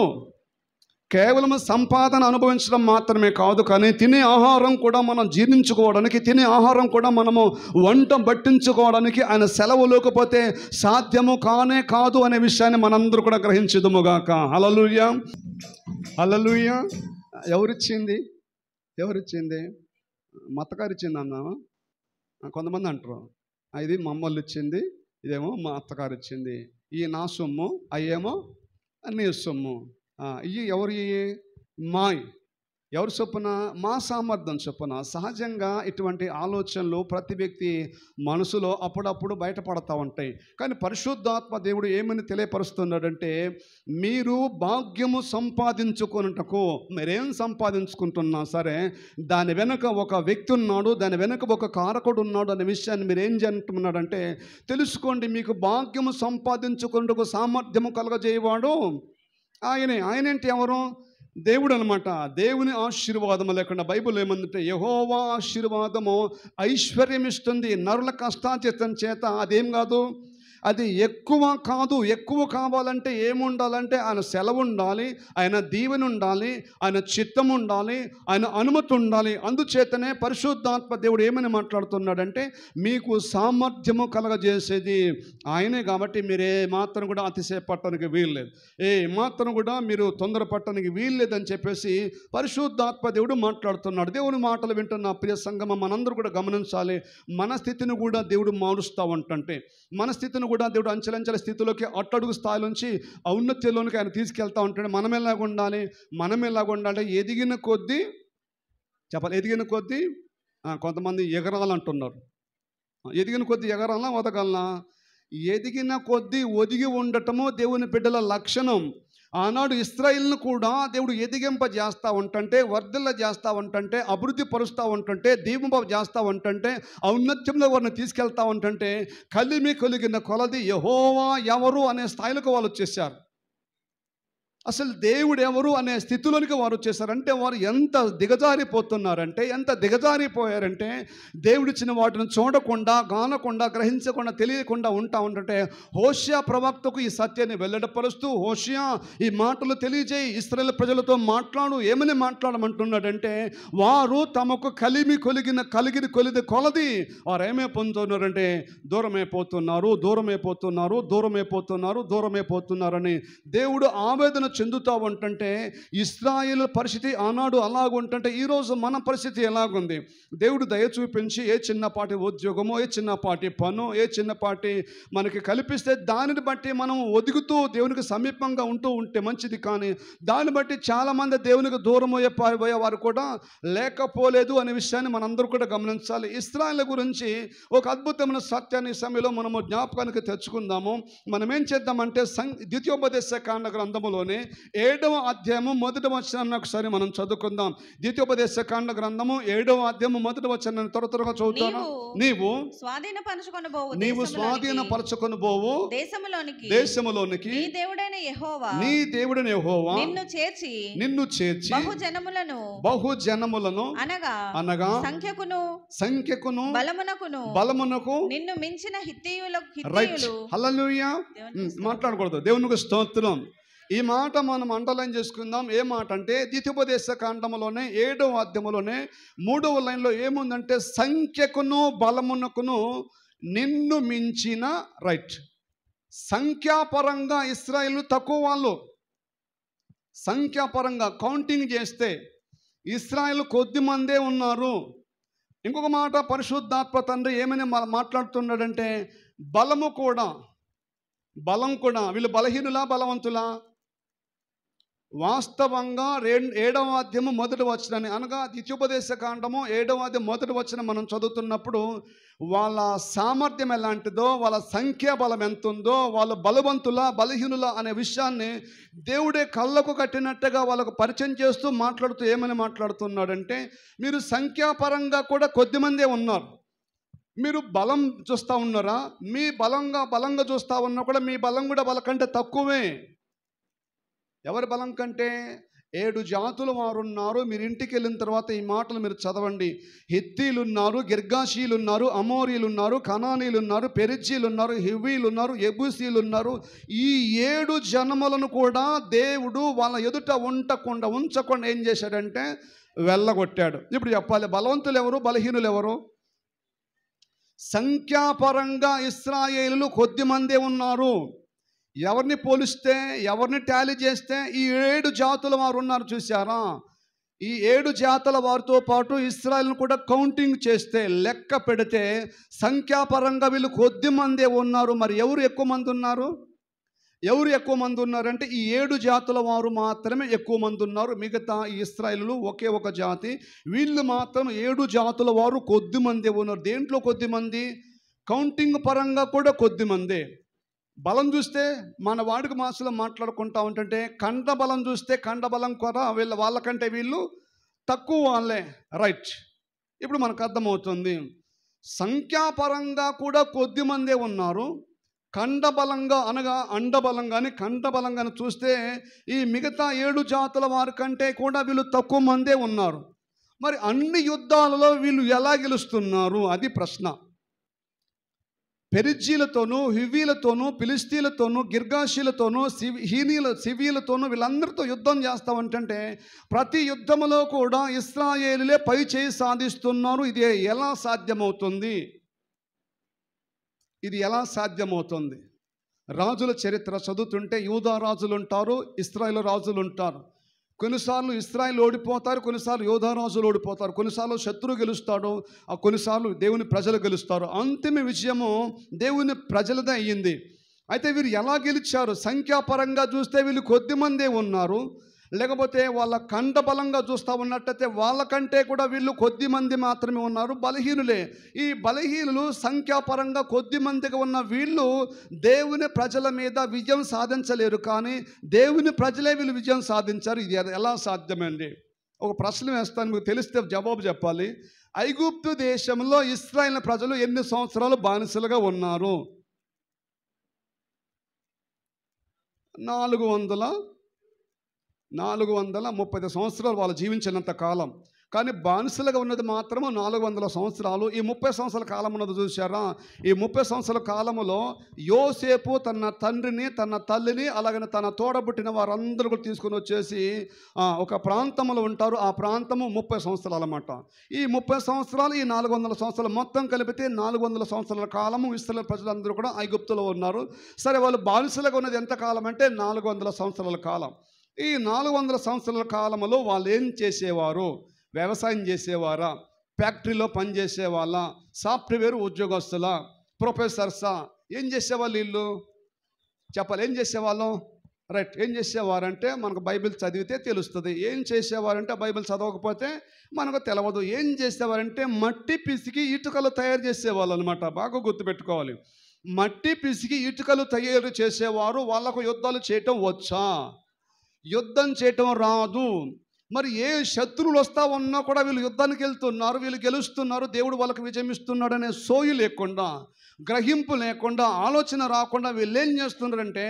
Speaker 1: కేవలం సంపాదన అనుభవించడం మాత్రమే కాదు, కానీ తినే ఆహారం కూడా మనం జీర్ణించుకోవడానికి, తినే ఆహారం కూడా మనము వంట పట్టించుకోవడానికి ఆయన సెలవు లేకపోతే సాధ్యము కానే కాదు అనే విషయాన్ని మనందరూ కూడా గ్రహించుదుముగాక. హల్లెలూయా, హల్లెలూయా. ఎవరిచ్చింది? మత్తగారు ఇచ్చింది అన్నామా? కొంతమంది అంటారు ఇది మా అమ్మోళ్ళు ఇచ్చింది, ఇదేమో మా అత్తగారు ఇచ్చింది, ఈ నా సొమ్ము, అయ్యేమో నీ సొమ్ము. ఇవి ఎవరి మాయ్, ఎవరి చొప్పున? మా సామర్థ్యం చొప్పున. సహజంగా ఇటువంటి ఆలోచనలు ప్రతి వ్యక్తి మనసులో అప్పుడప్పుడు బయటపడతా ఉంటాయి. కానీ పరిశుద్ధాత్మ దేవుడు ఏమని తెలియపరుస్తున్నాడంటే, మీరు భాగ్యము సంపాదించుకున్నటకు, మీరేం సంపాదించుకుంటున్నా సరే దాని వెనుక ఒక వ్యక్తి ఉన్నాడు, దాని వెనుక ఒక కారకుడు ఉన్నాడు అనే విషయాన్ని మీరు ఏం చేస్తున్నాడంటే తెలుసుకోండి. మీకు భాగ్యము సంపాదించుకున్నటకు సామర్థ్యము కలగజేయవాడు ఆయనే. ఆయనేంటి? ఎవరు? దేవుడు అనమాట. దేవుని ఆశీర్వాదము లేకుండా బైబిల్ ఏమందంటే యెహోవా ఆశీర్వాదము ఐశ్వర్యం ఇస్తుంది, నరుల కష్టార్జితం చేత అదేం కాదు, అది ఎక్కువ కాదు. ఎక్కువ కావాలంటే ఏముండాలంటే ఆయన సెలవు ఉండాలి, ఆయన దీవెన ఉండాలి, ఆయన చిత్తం ఉండాలి, ఆయన అనుమతి ఉండాలి. అందుచేతనే పరిశుద్ధాత్మ దేవుడు ఏమని మాట్లాడుతున్నాడంటే మీకు సామర్థ్యము కలగజేసేది ఆయనే. కాబట్టి మీరు ఏ మాత్రం కూడా అతిశయపడటానికి వీల్లేదు, ఏ మాత్రం కూడా మీరు తొందరపడటానికి వీల్లేదని చెప్పేసి పరిశుద్ధాత్మ దేవుడు మాట్లాడుతున్నాడు. దేవుని మాటలు వింటున్న ప్రియ సంగమం మనందరూ కూడా గమనించాలి. మన స్థితిని కూడా దేవుడు మారుస్తూ ఉంటుంటే, మన స్థితిని కూడా దేవుడు అంచెలంచెల స్థితిలోకి అట్టడుగు స్థాయి నుంచి ఔన్నత్యంలోనికి ఆయన తీసుకెళ్తా ఉంటాడు. మనం ఎలాగ ఉండాలి? ఎదిగిన కొద్దీ చెప్పాలి. ఎదిగిన కొద్దీ కొంతమంది ఎగరాలంటున్నారు. ఎదిగిన కొద్దీ ఎగరాలనా వదగలనా? ఎదిగిన కొద్దీ ఒదిగి ఉండటము దేవుని బిడ్డల లక్షణం. ఆనాడు ఇశ్రాయేలును కూడా దేవుడు ఎదిగింపజేస్తూ ఉంటుంటే, వర్ధిల్ల చేస్తూ ఉంటుంటే, అభివృద్ధి పరుస్తూ ఉంటుంటే, దీవింప చేస్తూ ఉంటుంటే, ఔన్నత్యంలో వారిని తీసుకెళ్తూ ఉంటుంటే కలిమి కలిగిన కొలది యెహోవా ఎవరు అనే స్థాయిలకు వాళ్ళు వచ్చేసారు. అసలు దేవుడు ఎవరు అనే స్థితిలోనికి వారు వచ్చేసారంటే వారు ఎంత దిగజారిపోయారంటే దేవుడిచ్చిన వాటిని చూడకుండా, గానకుండా, గ్రహించకుండా, తెలియకుండా ఉంటా ఉంటుంటే హోషేయ ప్రవక్తకు ఈ సత్యాన్ని వెల్లడిపరుస్తూ, హోషేయ ఈ మాటలు తెలియజేయి, ఇశ్రాయేలు ప్రజలతో మాట్లాడు. ఏమని మాట్లాడమంటున్నాడంటే వారు తమకు కలిగి కొలది వారు ఏమైపోతున్నారంటే దూరమైపోతున్నారని దేవుడు ఆవేదన చెందుతూ ఉంటుంటే ఇశ్రాయేలు పరిస్థితి ఆనాడు అలాగుంటుంటే ఈరోజు మన పరిస్థితి ఎలాగుంది? దేవుడు దయ చూపించి ఏ చిన్నపాటి ఉద్యోగమో, ఏ చిన్నపాటి పనో, ఏ చిన్నపాటి మనకి కల్పిస్తే దానిని బట్టి మనం ఒదుగుతూ దేవునికి సమీపంగా ఉంటే మంచిది. కానీ దాన్ని బట్టి చాలామంది దేవునికి దూరం అయ్యేవారు కూడా లేకపోలేదు అనే విషయాన్ని మనందరూ కూడా గమనించాలి. ఇశ్రాయేలు గురించి ఒక అద్భుతమైన సత్యాన్ని సమయంలో మనము జ్ఞాపకానికి తెచ్చుకుందాము. మనం ఏం చేద్దామంటే ద్వితీయోపదేశ కాండ గ్రంథములోనే 7వ అధ్యాయము 1వ వచనాన్ని ఒకసారి మనం చదువుకుందాం. ద్వితీయోపదేశ కాండ గ్రంథము 7వ అధ్యాయము 1వ వచనాన్ని త్వరగా చదువుతాను. నీవు స్వాధీనపరచుకొనబోవు దేశములోనికి నీ దేవుడైన యెహోవా నిన్ను చేర్చి బహుజనములను అనగా సంఖ్యకును బలమునకు నిన్ను మించిన హిత్తీయులు. హల్లెలూయా. మాట్లాడకూడదు. దేవునికి స్తోత్రం. ఈ మాట మనం అండర్లైన్ చేసుకుందాం. ఏ మాట అంటే ద్వితీయోపదేశ కాండములోనే 7వ అధ్యాయములోనే 3వ లైన్లో ఏముందంటే సంఖ్యకును బలమునకును నిన్ను మించిన. రైట్. సంఖ్యాపరంగా ఇశ్రాయేలు తక్కువ వాళ్ళు. సంఖ్యాపరంగా కౌంటింగ్ చేస్తే ఇశ్రాయేలు కొద్ది మందే ఉన్నారు. ఇంకొక మాట పరిశుద్ధాత్మ తండ్రి ఏమని మాట్లాడుతున్నాడంటే బలం కూడా వీళ్ళు బలహీనులా బలవంతులా? వాస్తవంగా 7వ అధ్యాయము 1వ వచనాన్ని అనగా ద్వితీయోపదేశ కాండము 7వ అధ్యాయం 1వ వచనం మనం చదువుతున్నప్పుడు వాళ్ళ సామర్థ్యం ఎలాంటిదో, వాళ్ళ సంఖ్యాబలం ఎంత ఉందో, వాళ్ళు బలవంతులా బలహీనులా అనే విషయాన్ని దేవుడే కళ్ళకు కట్టినట్టుగా వాళ్ళకు పరిచయం చేస్తూ మాట్లాడుతూ ఏమని మాట్లాడుతున్నాడంటే మీరు సంఖ్యాపరంగా కూడా కొద్దిమందే ఉన్నారు. మీరు బలం చూస్తూ ఉన్నారా? మీ బలంగా చూస్తూ ఉన్నా కూడా మీ బలం కూడా వాళ్ళకంటే తక్కువే. ఎవరి బలం కంటే? 7 జాతుల వారు ఉన్నారు. మీరు ఇంటికి వెళ్ళిన తర్వాత ఈ మాటలు మీరు చదవండి. హెత్తీలు ఉన్నారు, గిర్గాషీలు ఉన్నారు, అమోరీలు ఉన్నారు, కనానీలు ఉన్నారు, పెరిజ్జీలు ఉన్నారు, హివ్వీలు ఉన్నారు, యెబూసీలు ఉన్నారు. ఈ 7 జనములను కూడా దేవుడు వాళ్ళ ఎదుట ఉంచకుండా ఏం చేశాడంటే వెళ్ళగొట్టాడు. ఇప్పుడు చెప్పాలి, బలవంతులు ఎవరు, బలహీనులు ఎవరు? సంఖ్యాపరంగా ఇశ్రాయేలులు కొద్ది మందే ఉన్నారు. ఎవరిని పోలిస్తే, ఎవరిని టాలీ చేస్తే ఈ 7 జాతుల వారు ఉన్నారు చూసారా? ఈ 7 జాతుల వారితో పాటు ఇశ్రాయేలును కూడా కౌంటింగ్ చేస్తే, లెక్క పెడితే సంఖ్యాపరంగా వీళ్ళు కొద్ది మందే ఉన్నారు. మరి ఎవరు ఎక్కువ మంది ఉన్నారు? ఎవరు ఎక్కువ మంది ఉన్నారంటే ఈ 7 జాతుల వారు మాత్రమే ఎక్కువ మంది ఉన్నారు. మిగతా ఈ ఇశ్రాయేలులు ఒకే ఒక జాతి. వీళ్ళు మాత్రం 7 జాతుల వారు కొద్ది మందే ఉన్నారు. దేంట్లో కొద్ది మంది? కౌంటింగ్ పరంగా కూడా కొద్ది మందే. బలం చూస్తే మన వాడికి మాసలో మాట్లాడుకుంటా ఉంటుంటే, కండ బలం చూస్తే కండ బలం కూడా వాళ్ళకంటే వీళ్ళు తక్కువ వాళ్ళే. రైట్, ఇప్పుడు మనకు అర్థమవుతుంది. సంఖ్యాపరంగా కూడా కొద్ది మందే ఉన్నారు. కండబలంగా అనగా అండబలంగాని కండబలంగాని చూస్తే ఈ మిగతా 7 జాతుల వారి కంటే కూడా వీళ్ళు తక్కువ మందే ఉన్నారు. మరి అన్ని యుద్ధాలలో వీళ్ళు ఎలా గెలుస్తున్నారు? అది ప్రశ్న. పెరిజ్జీలతోనూ, హివ్వీలతోనూ, ఫిలిస్తీన్లతోనూ, గిర్గాషీలతోనూ, సివీలతోనూ వీళ్ళందరితో యుద్ధం చేస్తామంటే ప్రతి యుద్ధములో కూడా ఇశ్రాయేలులే పై చేయి సాధిస్తున్నారు. ఇది ఎలా సాధ్యమవుతుంది? ఇది ఎలా సాధ్యమవుతుంది? రాజుల చరిత్ర చదువుతుంటే యూదా రాజులు ఉంటారు, ఇశ్రాయేలు రాజులు ఉంటారు. కొన్నిసార్లు ఇశ్రాయేలు ఓడిపోతారు, కొన్నిసార్లు యోధా రాజులు ఓడిపోతారు, కొన్నిసార్లు శత్రువు గెలుస్తాడు, కొన్నిసార్లు దేవుని ప్రజలు గెలుస్తారు. అంతిమ విజయము దేవుని ప్రజలదే అయ్యింది. అయితే వీరు ఎలా గెలిచారు? సంఖ్యాపరంగా చూస్తే వీళ్ళు కొద్ది మందే ఉన్నారు. లేకపోతే వాళ్ళ కండ బలంగా చూస్తూ ఉన్నట్టయితే వాళ్ళకంటే కూడా వీళ్ళు కొద్ది మంది మాత్రమే ఉన్నారు, బలహీనులే. ఈ బలహీనులు సంఖ్యాపరంగా కొద్ది మందిగా ఉన్న వీళ్ళు దేవుని ప్రజల మీద విజయం సాధించలేరు, కానీ దేవుని ప్రజలే వీళ్ళు విజయం సాధించారు. ఇది ఎలా సాధ్యమండి? ఒక ప్రశ్న వేస్తాను, మీకు తెలిస్తే జవాబు చెప్పాలి. ఐగుప్తు దేశంలో ఇశ్రాయేలు ప్రజలు ఎన్ని సంవత్సరాలు బానిసలుగా ఉన్నారు? 430 సంవత్సరాలు వాళ్ళు జీవించినంత కాలం. కానీ బానిసలుగా ఉన్నది మాత్రము 400 సంవత్సరాలు. ఈ 30 సంవత్సరాల కాలం ఉన్నది చూసారా? ఈ 30 సంవత్సరాల కాలంలో యోసేపు తన తండ్రిని, తన తల్లిని, అలాగనే తన తోడబుట్టిన వారందరూ కూడా తీసుకొని వచ్చేసి ఒక ప్రాంతంలో ఉంటారు. ఆ ప్రాంతము 30 సంవత్సరాలు అన్నమాట. ఈ 30 సంవత్సరాలు, ఈ 400 సంవత్సరాలు మొత్తం కలిపితే 400 సంవత్సరాల కాలము ఇశ్రాయేలు ప్రజలందరూ కూడా ఐగుప్తులో ఉన్నారు. సరే, వాళ్ళు బానిసలుగా ఉన్నది ఎంత కాలం అంటే 400 సంవత్సరాల కాలం. ఈ 400 సంవత్సరాల కాలంలో వాళ్ళు ఏం చేసేవారు? వ్యవసాయం చేసేవారా? ఫ్యాక్టరీలో పనిచేసే వాళ్ళ? సాఫ్ట్వేర్ ఉద్యోగస్తుల? ప్రొఫెసర్సా? ఏం చేసేవాళ్ళు వీళ్ళు? చెప్పాలి, ఏం చేసేవాళ్ళం? రైట్, ఏం చేసేవారంటే మనకు బైబిల్ చదివితే తెలుస్తుంది. ఏం చేసేవారంటే బైబిల్ చదవకపోతే మనకు తెలియదు. ఏం చేసేవారంటే మట్టి పిసికి ఇటుకలు తయారు చేసేవాళ్ళు అనమాట. బాగా గుర్తుపెట్టుకోవాలి. మట్టి పిసికి ఇటుకలు తయారు చేసేవారు. వాళ్ళకు యుద్ధాలు చేయటం వచ్చా? యుద్ధం చేయటం రాదు. మరి ఏ శత్రువులు వస్తా ఉన్నా కూడా వీళ్ళు యుద్ధానికి వెళ్తున్నారు, వీళ్ళు గెలుస్తున్నారు, దేవుడు వాళ్ళకి విజయం ఇస్తున్నాడు అనే సోయి లేకుండా, గ్రహింపు లేకుండా, ఆలోచన రాకుండా వీళ్ళు ఏం చేస్తున్నారంటే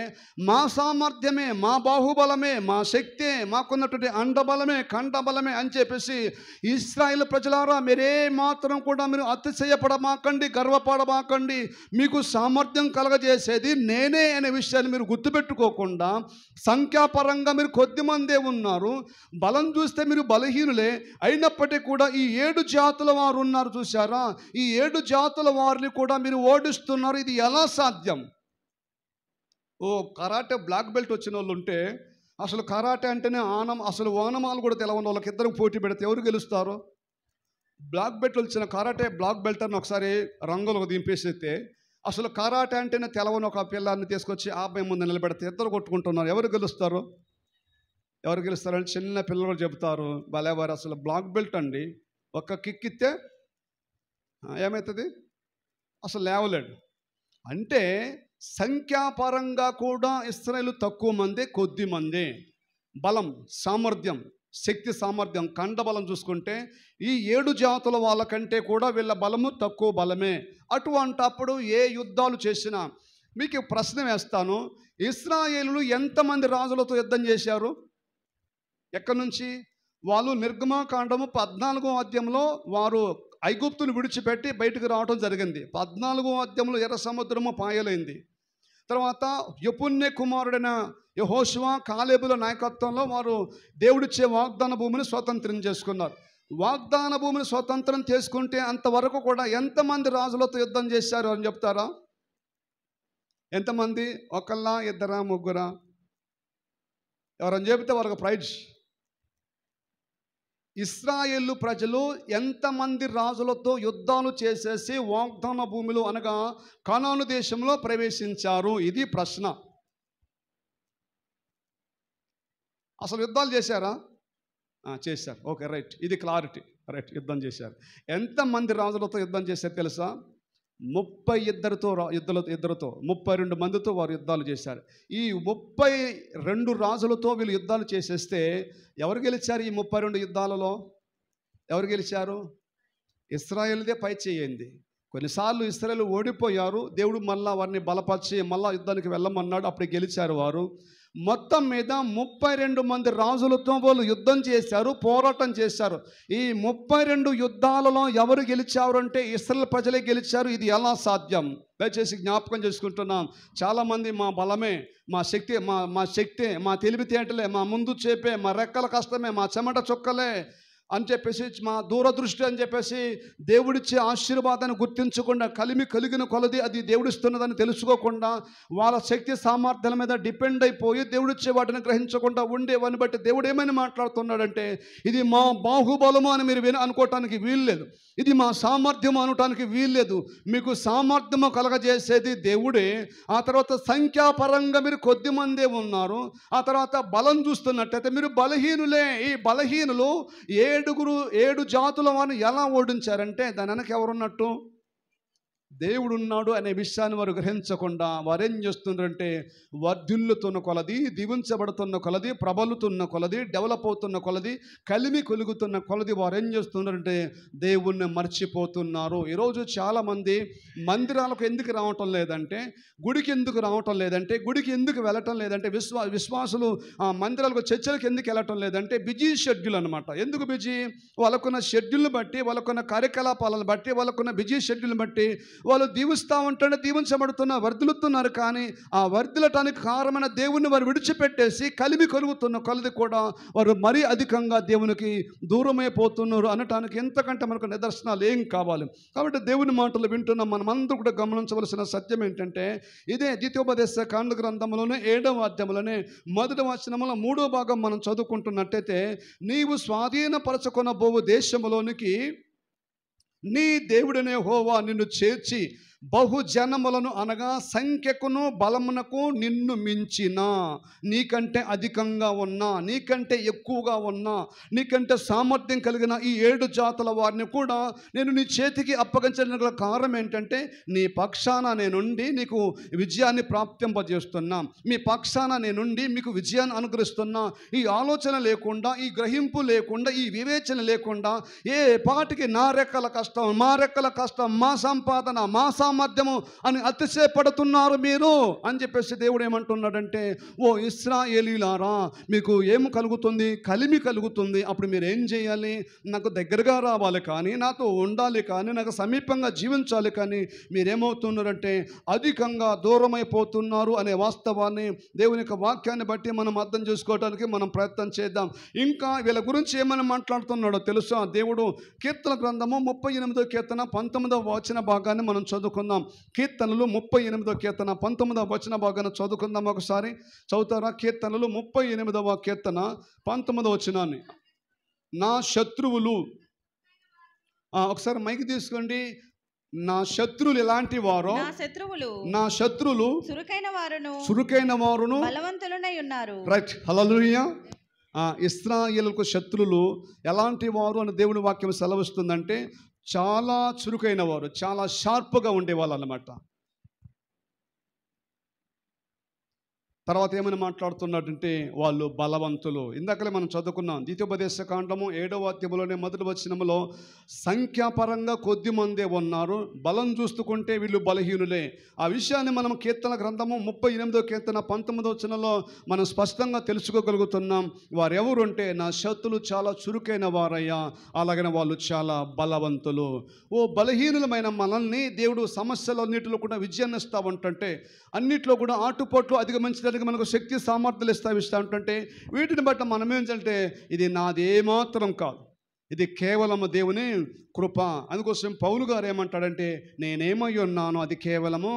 Speaker 1: మా సామర్థ్యమే, మా బాహుబలమే, మా శక్తే, మాకున్నటువంటి అండబలమే, కండబలమే అని చెప్పేసి ఇశ్రాయేలు ప్రజలారా మీరే మాత్రం కూడా మీరు అతిశయపడమాకండి, గర్వపడమాకండి. మీకు సామర్థ్యం కలగజేసేది నేనే అనే విషయాన్ని మీరు గుర్తుపెట్టుకోకుండా సంఖ్యాపరంగా మీరు కొద్ది మందే ఉన్నారు, బలం చూస్తే మీరు బలహీనులే అయినప్పటికీ కూడా ఈ 7 జాతుల వారు ఉన్నారు చూసారా? ఈ 7 జాతుల వారిని కూడా మీరు ఓడిస్తున్నారు. ఇది ఎలా సాధ్యం? కరాటే బ్లాక్ బెల్ట్ వచ్చిన వాళ్ళు ఉంటే అసలు కరాటే అంటేనే అసలు ఓనమాలు కూడా తెలవని వాళ్ళకి ఇద్దరు పోటీ పెడితే ఎవరు గెలుస్తారు? బ్లాక్ బెల్ట్ వచ్చిన కరాటే బ్లాక్ బెల్ట్ అని ఒకసారి రంగులకు దింపేస్తే అసలు కరాటే అంటేనే తెలవని ఒక పిల్లాన్ని తీసుకొచ్చి అబ్బాయి ముందు నిలబెడితే ఇద్దరు కొట్టుకుంటున్నారు. ఎవరు గెలుస్తారు? ఎవరు గెలుస్తారంటే చిన్న పిల్లలు కూడా చెబుతారు, భలేవారు అసలు బ్లాక్ బెల్ట్ అండి, ఒక్క కిక్ ఇస్తే ఏమవుతుంది? అసలు లేవలేడు. అంటే సంఖ్యాపరంగా కూడా ఇశ్రాయేలు తక్కువ మందే, కొద్ది మందే. బలం, సామర్థ్యం, శక్తి సామర్థ్యం, కండబలం చూసుకుంటే ఈ 7 జాతుల వాళ్ళకంటే కూడా వీళ్ళ బలము తక్కువ బలమే. అటువంటప్పుడు ఏ యుద్ధాలు చేసినా మీకు ప్రశ్న వేస్తాను, ఇశ్రాయేలులు ఎంతమంది రాజులతో యుద్ధం చేశారు? ఎక్కడి నుంచి? వాళ్ళు నిర్గమాకాండము 14వ అధ్యాయంలో వారు ఐగుప్తును విడిచిపెట్టి బయటకు రావడం జరిగింది. 14వ అధ్యాయంలో ఎర్ర సముద్రము పాయలైంది. తర్వాత యెఫున్నె కుమారుడైన యెహోషువ, కాలేబుల నాయకత్వంలో వారు దేవుడిచ్చే వాగ్దాన భూమిని స్వతంత్రం చేసుకున్నారు. వాగ్దాన భూమిని స్వతంత్రం చేసుకుంటే అంతవరకు కూడా ఎంతమంది రాజులతో యుద్ధం చేశారు అని చెప్తారా? ఎంతమంది? ఒకళ్ళ, ఇద్దరా, ముగ్గురా? ఎవరని చెబితే వాళ్ళకి ప్రైజ్. ఇశ్రాయేలు ప్రజలు ఎంతమంది రాజులతో యుద్ధాలు చేసేసి వాగ్దాన భూమిలో అనగా కనాను దేశంలో ప్రవేశించారు? ఇది ప్రశ్న. అసలు యుద్ధాలు చేశారా? చేశారు. ఓకే, రైట్, ఇది క్లారిటీ. రైట్, యుద్ధం చేశారు. ఎంతమంది రాజులతో యుద్ధం చేశారు తెలుసా? 32 మందితో వారు యుద్ధాలు చేశారు. ఈ 32 రాజులతో వీళ్ళు యుద్ధాలు చేసేస్తే ఎవరు గెలిచారు? ఈ 32 యుద్ధాలలో ఎవరు గెలిచారు? ఇశ్రాయేలుదే పై చేయింది. కొన్నిసార్లు ఇశ్రాయేలు ఓడిపోయారు. దేవుడు మళ్ళా వారిని బలపరిచి మళ్ళా యుద్ధానికి వెళ్ళమన్నాడు. అప్పుడు గెలిచారు వారు. మొత్తం మీద 32 మంది రాజులతో వాళ్ళు యుద్ధం చేశారు, పోరాటం చేశారు. ఈ 32 యుద్ధాలలో ఎవరు గెలిచారు అంటే ఇశ్రాయేలు ప్రజలే గెలిచారు. ఇది ఎలా సాధ్యం? దయచేసి జ్ఞాపకం చేసుకుంటున్నాం. చాలామంది మా బలమే, మా శక్తి, మా తెలివితేటలే, మా ముందు చేపే, మా రెక్కల కష్టమే, మా చెమట చుక్కలే అని చెప్పేసి, మా దూరదృష్టి అని చెప్పేసి దేవుడిచ్చే ఆశీర్వాదాన్ని గుర్తించకుండా, కలిగిన కొలది అది దేవుడిస్తున్నదని తెలుసుకోకుండా, వాళ్ళ శక్తి సామర్థ్యాల మీద డిపెండ్ అయిపోయి దేవుడిచ్చే వాటిని గ్రహించకుండా ఉండేవని బట్టి దేవుడు ఏమైనా మాట్లాడుతున్నాడంటే, ఇది మా బాహుబలము అని మీరు అనుకోవటానికి వీల్లేదు, ఇది మా సామర్థ్యం అనటానికి వీల్లేదు. మీకు సామర్థ్యము కలగజేసేది దేవుడే. ఆ తర్వాత సంఖ్యాపరంగా మీరు కొద్ది మందే ఉన్నారు. ఆ తర్వాత బలం చూస్తున్నట్టయితే మీరు బలహీనులే. ఈ బలహీనులు 7 జాతుల వారిని ఎలా ఓడించారంటే దాని వెనక ఎవరున్నట్టు? దేవుడున్నాడు అనే విషయాన్ని వారు గ్రహించకుండా వారేం చేస్తున్నారంటే, వర్ధిల్లుతున్న కొలది, దీవించబడుతున్న కొలది, ప్రబలుతున్న కొలది, డెవలప్ అవుతున్న కొలది, కలిమి కొలుగుతున్న కొలది వారేం చేస్తున్నారంటే దేవుణ్ణి మర్చిపోతున్నారు. ఈరోజు చాలామంది మందిరాలకు ఎందుకు రావటం లేదంటే, గుడికి ఎందుకు రావటం లేదంటే, గుడికి ఎందుకు వెళ్ళటం లేదంటే, విశ్వాసులు మందిరాలకు, చర్చలకు ఎందుకు వెళ్ళటం లేదంటే బిజీ షెడ్యూల్ అనమాట. ఎందుకు బిజీ? వాళ్ళకున్న షెడ్యూల్ని బట్టి, వాళ్ళకున్న కార్యకలాపాలను బట్టి, వాళ్ళకున్న బిజీ షెడ్యూల్ని బట్టి వాళ్ళు దీవిస్తూ ఉంటేనే దీవించబడుతున్నారు, వర్ధిల్లుతున్నారు. కానీ ఆ వర్ధిల్లటానికి కారణమైన దేవుణ్ణి వారు విడిచిపెట్టేసి కలిమి కలుగుతున్న కొలది కూడా వారు మరీ అధికంగా దేవునికి దూరమైపోతున్నారు అనటానికి ఎంతకంటే మనకు నిదర్శనాలు ఏం కావాలి? కాబట్టి దేవుని మాటలు వింటున్న మనమందరూ కూడా గమనించవలసిన సత్యం ఏంటంటే, ఇదే ద్వితీయోపదేశ కాండ గ్రంథంలోనే 7వ అధ్యాయంలోనే 1వ వచనంలో 3వ భాగం మనం చదువుకుంటున్నట్టయితే, నీవు స్వాధీనపరచుకొనబోవు దేశములోనికి నీ దేవుడైన యెహోవా నిన్ను చేర్చి బహుజనములను అనగా సంఖ్యకును బలమునకు నిన్ను మించిన, నీకంటే అధికంగా ఉన్నా, నీకంటే ఎక్కువగా ఉన్నా, నీకంటే సామర్థ్యం కలిగిన ఈ 7 జాతుల వారిని కూడా నేను నీ చేతికి అప్పగించడానికి కారణం ఏంటంటే, నీ పక్షాన నేనుండి నీకు విజయాన్ని ప్రాప్తింపజేస్తున్నా, మీ పక్షాన నేనుండి మీకు విజయాన్ని అనుగ్రహిస్తున్నా. ఈ ఆలోచన లేకుండా, ఈ గ్రహింపు లేకుండా, ఈ వివేచన లేకుండా ఏ పాటికి నా రెక్కల కష్టం, మా రెక్కల కష్టం, మా సంపాదన, మా సామర్థ్యము అని అతిశయపడుతున్నారు మీరు అని చెప్పేసి దేవుడు ఏమంటున్నాడంటే, ఓ ఇశ్రాయేలీయులారా, మీకు ఏం కలుగుతుంది? కలిమి కలుగుతుంది. అప్పుడు మీరు ఏం చేయాలి? నాకు దగ్గరగా రావాలి కానీ, నాతో ఉండాలి కానీ, నాకు సమీపంగా జీవించాలి కానీ మీరేమవుతున్నారంటే అధికంగా దూరమైపోతున్నారు అనే వాస్తవాన్ని దేవుని యొక్క వాక్యాన్ని బట్టి మనం అర్థం చేసుకోవడానికి మనం ప్రయత్నం చేద్దాం. ఇంకా వీళ్ళ గురించి ఏమైనా మాట్లాడుతున్నాడో తెలుసా? దేవుడు కీర్తన గ్రంథము 38వ కీర్తన 19వ వచన భాగాన్ని మనం చదువుకుందాం. కీర్తనలు 38వ కీర్తన 19వ వచన భాగాన్ని చదువుకుందాం. ఒకసారి చదువుతారా? కీర్తనలు 38వ కీర్తన 19వ వచనాన్ని. నా శత్రువులు, ఒకసారి మైక్ తీసుకోండి. నా శత్రువులు ఎలాంటి వారో, నా శత్రువులు చురుకైన వారును
Speaker 2: బలవంతులై ఉన్నారు.
Speaker 1: రైట్, హల్లెలూయా. ఇశ్రాయేలుకు శత్రువులు ఎలాంటి వారు అని దేవుని వాక్యం సెలవిస్తుందంటే, చాలా చురుకైన వారు, చాలా షార్ప్గా ఉండేవాళ్ళు అన్నమాట. తర్వాత ఏమని మాట్లాడుతున్నాడంటే వాళ్ళు బలవంతులు. ఇందాకలే మనం చదువుకున్నాం ద్వితీయోపదేశ కాండము 7వ అధ్యాయంలోనే మొదటి వచనములో సంఖ్యాపరంగా కొద్ది మందే ఉన్నారు, బలం చూసుకుంటే వీళ్ళు బలహీనులే. ఆ విషయాన్ని మనం కీర్తన గ్రంథము 38వ కీర్తన 19వ వచనంలో మనం స్పష్టంగా తెలుసుకోగలుగుతున్నాం. వారెవరు అంటే నా శత్రులు చాలా చురుకైన వారయ్యా, అలాగనే వాళ్ళు చాలా బలవంతులు. ఓ బలహీనులమైన మనల్ని దేవుడు సమస్యలన్నిటిలో కూడా విజయాన్ని ఇస్తా ఉంటుంటే, అన్నిట్లో కూడా ఆటుపోట్లు అధిగమించడానికి మనకు శక్తి సామర్థ్యాలు ఇస్తా ఉంటుంటే, వీటిని బట్టి మనం ఏంటంటే ఇది నాదేమాత్రం కాదు, ఇది కేవలం దేవుని కృప. అందుకోసం పౌలు గారు ఏమంటాడంటే నేనేమై ఉన్నానో అది కేవలము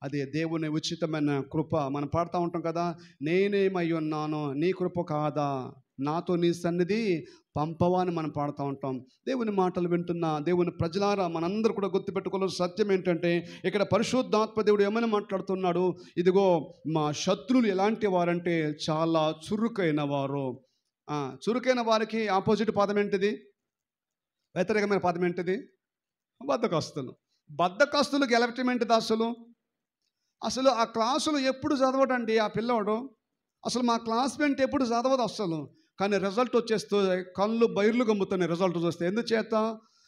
Speaker 1: అది దేవుని ఉచితమైన కృప. మనం పాడుతూ ఉంటాం కదా, నేనేమై ఉన్నానో నీ కృప కాదా, నాతో నీ సన్నిధి పంపవా అని మనం పాడుతూ ఉంటాం. దేవుని మాటలు వింటున్న దేవుని ప్రజలారా, మనందరూ కూడా గుర్తుపెట్టుకోవాల్సిన సత్యం ఏంటంటే ఇక్కడ పరిశుద్ధాత్మ దేవుడు ఏమని మాట్లాడుతున్నాడు, ఇదిగో మా శత్రువులు ఎలాంటి వారంటే చాలా చురుకైన వారు. చురుకైన వారికి ఆపోజిట్ పదం ఏంటిది, వ్యతిరేకమైన పదం ఏంటిది, బద్ధకస్తులు. బద్ధకస్తులు గెలవటం ఏంటిది, అసలు ఆ క్లాసులు ఎప్పుడు చదవడండి ఆ పిల్లవాడు, అసలు మా క్లాస్మేట్ ఎప్పుడు చదవదు అసలు, కానీ రిజల్ట్ వచ్చేస్తూ కళ్ళు బైర్లు గమ్ముతున్నాయి రిజల్ట్ చూస్తే. ఎందుచేత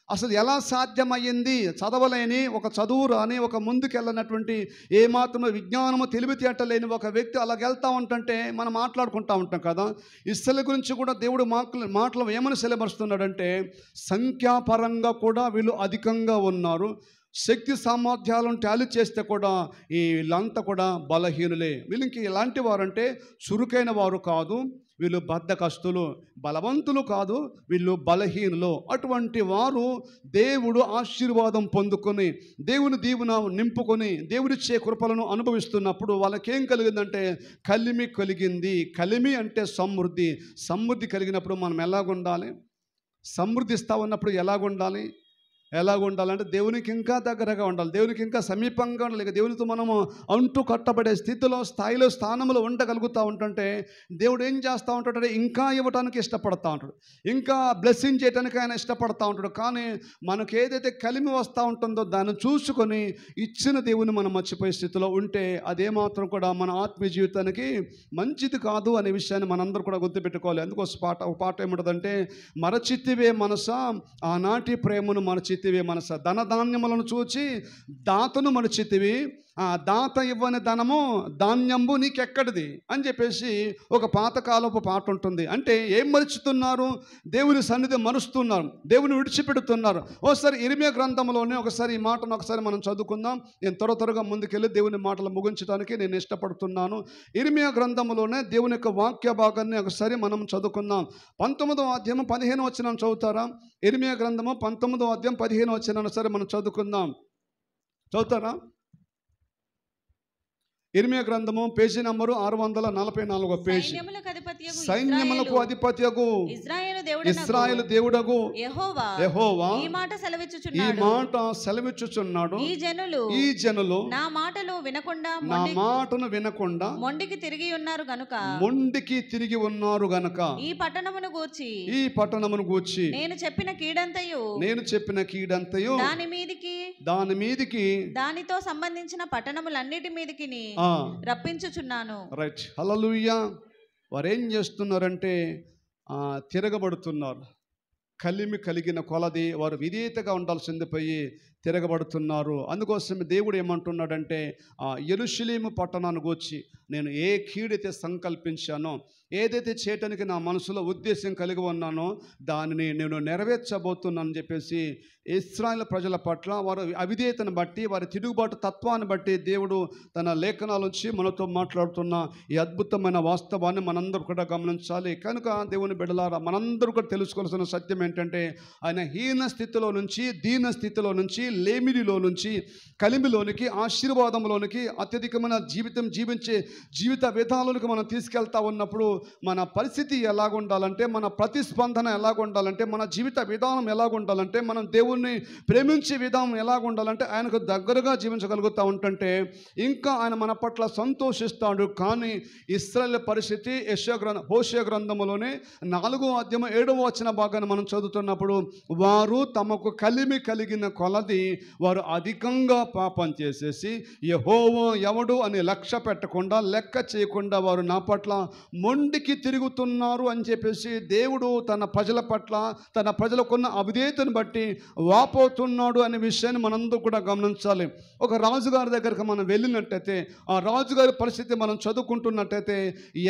Speaker 1: అసలు ఎలా సాధ్యమయ్యింది, చదవలేని ఒక చదువు రాని ఒక ముందుకెళ్ళినటువంటి ఏమాత్రం విజ్ఞానము తెలివితేటలేని ఒక వ్యక్తి అలాగెళ్తా ఉంటుంటే మనం మాట్లాడుకుంటూ ఉంటాం కదా. ఇస్రాయేలు గురించి కూడా దేవుడు మాటలు ఏమని సెలబరుస్తున్నాడంటే సంఖ్యాపరంగా కూడా వీళ్ళు అధికంగా ఉన్నారు, శక్తి సామర్థ్యాలను టాలీ చేస్తే కూడా వీళ్ళంతా కూడా బలహీనులే. వీళ్ళకి ఎలాంటి వారంటే చురుకైన వారు కాదు, వీళ్ళు బద్ధకస్తులు, బలవంతులు కాదు, వీళ్ళు బలహీనులు. అటువంటి వారు దేవుడు ఆశీర్వాదం పొందుకొని దేవుని దీవెన నింపుకొని దేవుడిచ్చే కృపలను అనుభవిస్తున్నప్పుడు వాళ్ళకేం కలిగిందంటే కలిమి కలిగింది. కలిమి అంటే సమృద్ధి. సమృద్ధి కలిగినప్పుడు మనం ఎలాగుండాలి, సమృద్ధిస్తూ ఉన్నప్పుడు ఎలాగుండాలి అంటే దేవునికి ఇంకా దగ్గరగా ఉండాలి, దేవునికి ఇంకా సమీపంగా ఉండాలి. దేవునితో మనము అంటూ కట్టబడే స్థితిలో స్థానంలో ఉండగలుగుతూ ఉంటుంటే దేవుడు ఏం చేస్తూ ఉంటాడంటే ఇంకా ఇవ్వడానికి ఇష్టపడతా ఉంటాడు, ఇంకా బ్లెస్సింగ్ చేయడానికి ఆయన ఇష్టపడతా ఉంటాడు. కానీ మనకు ఏదైతే కలిమి వస్తూ ఉంటుందో దాన్ని చూసుకొని ఇచ్చిన దేవుని మనం మర్చిపోయే స్థితిలో ఉంటే అదేమాత్రం కూడా మన ఆత్మీయ జీవితానికి మంచిది కాదు అనే విషయాన్ని మనందరూ కూడా గుర్తుపెట్టుకోవాలి. అందుకోసం ఒక పాట ఏముంటుందంటే మరచితివే మనసా ఆనాటి ప్రేమను మరచితివే మనస, ధనధాన్యములను చూచి దాతను మరచితివి, దాత ఇవ్వని ధనము ధాన్యంబు నీకెక్కడిది అని చెప్పేసి ఒక పాతకాలపు పాట ఉంటుంది. అంటే ఏం మరుచుతున్నారు, దేవుని సన్నిధి మరుస్తున్నారు, దేవుని విడిచిపెడుతున్నారు. ఒకసారి ఇర్మియా గ్రంథంలోనే ఒకసారి ఈ మాటను ఒకసారి మనం చదువుకుందాం. నేను త్వరగా ముందుకెళ్ళి దేవుని మాటలు ముగించడానికి నేను ఇష్టపడుతున్నాను. ఇర్మియా గ్రంథంలోనే దేవుని యొక్క వాక్య భాగాన్ని ఒకసారి మనం చదువుకుందాం. 19వ అధ్యాయం 15వ వచనం చదువుతారా? ఇర్మియా గ్రంథము 19వ అధ్యాయం 15వ వచనం సరే మనం చదువుకుందాం. చదువుతారా? ఇర్మియా గ్రంథము పేజీ నంబరు 644 పేజీ. సైన్యములకు అధిపతియగు ఇశ్రాయేలు దేవుడగు యెహోవా ఈ మాట సెలవిచ్చుచున్నాడు, ఈ జనులు నా మాటను వినకుండా మొండికి తిరిగి ఉన్నారు గనుక ఈ పట్టణమును గూర్చి నేను చెప్పిన కీడంతయు దాని మీదికి దానితో సంబంధించిన పట్టణములన్నిటి మీదికి రప్పించుచున్నాను. రైట్, హల్లెలూయా. వారేం చేస్తున్నారంటే తిరగబడుతున్నారు. కలిమి కలిగిన కొలది వారు విధేయతగా ఉండాల్సింది పోయి తిరగబడుతున్నారు. అందుకోసం దేవుడు ఏమంటున్నాడంటే యెరూషలేము పట్టణాన్ని గూర్చి నేను ఏ కీడైతే సంకల్పించానో, ఏదైతే చేయటానికి నా మనసులో ఉద్దేశం కలిగి ఉన్నానో దానిని నేను నెరవేర్చబోతున్నానని చెప్పేసి ఇశ్రాయేలు ప్రజల పట్ల వారు అవిధేయతను బట్టి, వారి తిరుగుబాటు తత్వాన్ని బట్టి దేవుడు తన లేఖనాల నుంచి మనతో మాట్లాడుతున్న ఈ అద్భుతమైన వాస్తవాన్ని మనందరూ కూడా గమనించాలి. కనుక దేవుని బిడ్డలారా, మనందరూ కూడా తెలుసుకోవాల్సిన సత్యం ఏంటంటే ఆయన హీన స్థితిలో నుంచి, దీన స్థితిలో నుంచి, లేమిడిలో నుంచి కలిమిలోనికి, ఆశీర్వాదంలోనికి, అత్యధికమైన జీవితం జీవించే జీవిత విధానాలకు మనం తీసుకెళ్తా ఉన్నప్పుడు మన పరిస్థితి ఎలాగుండాలంటే, మన ప్రతిస్పందన ఎలాగుండాలంటే, మన జీవిత విధానం ఎలాగుండాలంటే, మనం దేవుణ్ణి ప్రేమించే విధానం ఎలాగుండాలంటే ఆయనకు దగ్గరగా జీవించగలుగుతూ ఉంటుంటే ఇంకా ఆయన మన పట్ల సంతోషిస్తాడు. కానీ ఇశ్రాయేలు పరిస్థితి హోషేయ గ్రంథములోనే 4వ అధ్యాయం 7వ వచన భాగాన్ని మనం చదువుతున్నప్పుడు వారు తమకు కలిమి కలిగిన కొలది వారు అధికంగా పాపం చేసేసి యెహోవా ఎవడు అని లక్ష్య పెట్టకుండా, లెక్క చేయకుండా వారు నా పట్ల మొండికి తిరుగుతున్నారు అని చెప్పేసి దేవుడు తన ప్రజల పట్ల, తన ప్రజలకున్న అవిధేయతను బట్టి వాపోతున్నాడు అనే విషయాన్ని మనందరూ కూడా గమనించాలి. ఒక రాజుగారి దగ్గరకు మనం వెళ్ళినట్టయితే ఆ రాజుగారి పరిస్థితి మనం చదువుకుంటున్నట్టయితే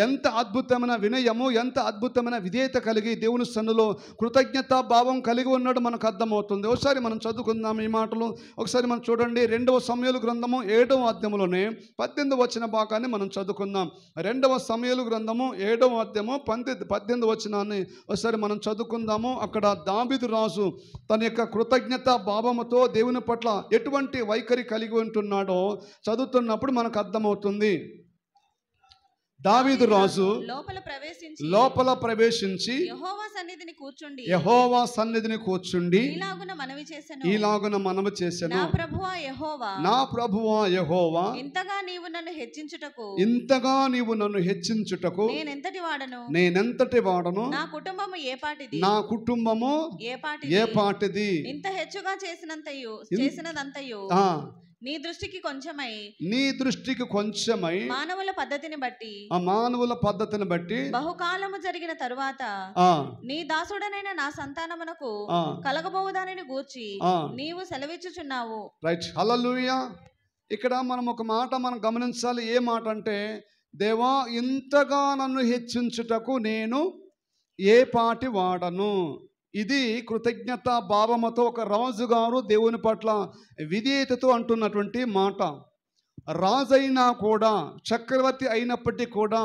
Speaker 1: ఎంత అద్భుతమైన వినయము, ఎంత అద్భుతమైన విధేయత కలిగి దేవుని సన్నిధిలో కృతజ్ఞతా భావం కలిగి ఉన్నాడు మనకు అర్థమవుతుంది. ఒకసారి మనం చదువుకుందాం ఈ మాటలు. ఒకసారి మనం చూడండి, 2వ సమూయేలు గ్రంథము 7వ అధ్యాయంలోనే 18వ వచన భాగాన్ని మనం చదువుకుందాం. 2వ సమూయేలు గ్రంథము 7వ అధ్యాయము 18వ వచనాన్ని ఒకసారి మనం చదువుకుందాము. అక్కడ దావీదు రాజు తన యొక్క కృతజ్ఞతా భావముతో దేవుని పట్ల ఎటువంటి వైఖరి కలిగి ఉంటున్నాడో చదువుతున్నప్పుడు మనకు అర్థమవుతుంది. దావీదు రాజు లోపల ప్రవేశించి యెహోవా సన్నిధిని కూర్చుండి ఇలాగున మనవి చేసెను, నా ప్రభువా యెహోవా, ఇంతగా నీవు నన్ను హెచ్చించుటకు నేనెంతటి వాడను, నా కుటుంబము ఏ పాటిది,
Speaker 2: ఇంత హెచ్చుగా చేసినదంతయు నీ దృష్టికి కొంచెమై మానవుల పద్ధతిని బట్టి బహుకాలము జరిగిన తరువాత నీ దాసుడనైన నా సంతానమునకు కలగబోవుదానిని గూర్చి నీవు సెలవిచ్చుచున్నావు.
Speaker 1: రైట్, హల్లెలూయా. ఇక్కడ మనం ఒక మాట మనం గమనించాలి. ఏ మాట అంటే, దేవా ఇంతగా నన్ను హెచ్చించుటకు నేను ఏ పాటి వాడను. ఇది కృతజ్ఞత భావముతో ఒక రాజుగారు దేవుని పట్ల విధేయతతో అంటున్నటువంటి మాట. రాజైనా కూడా, చక్రవర్తి అయినప్పటికీ కూడా,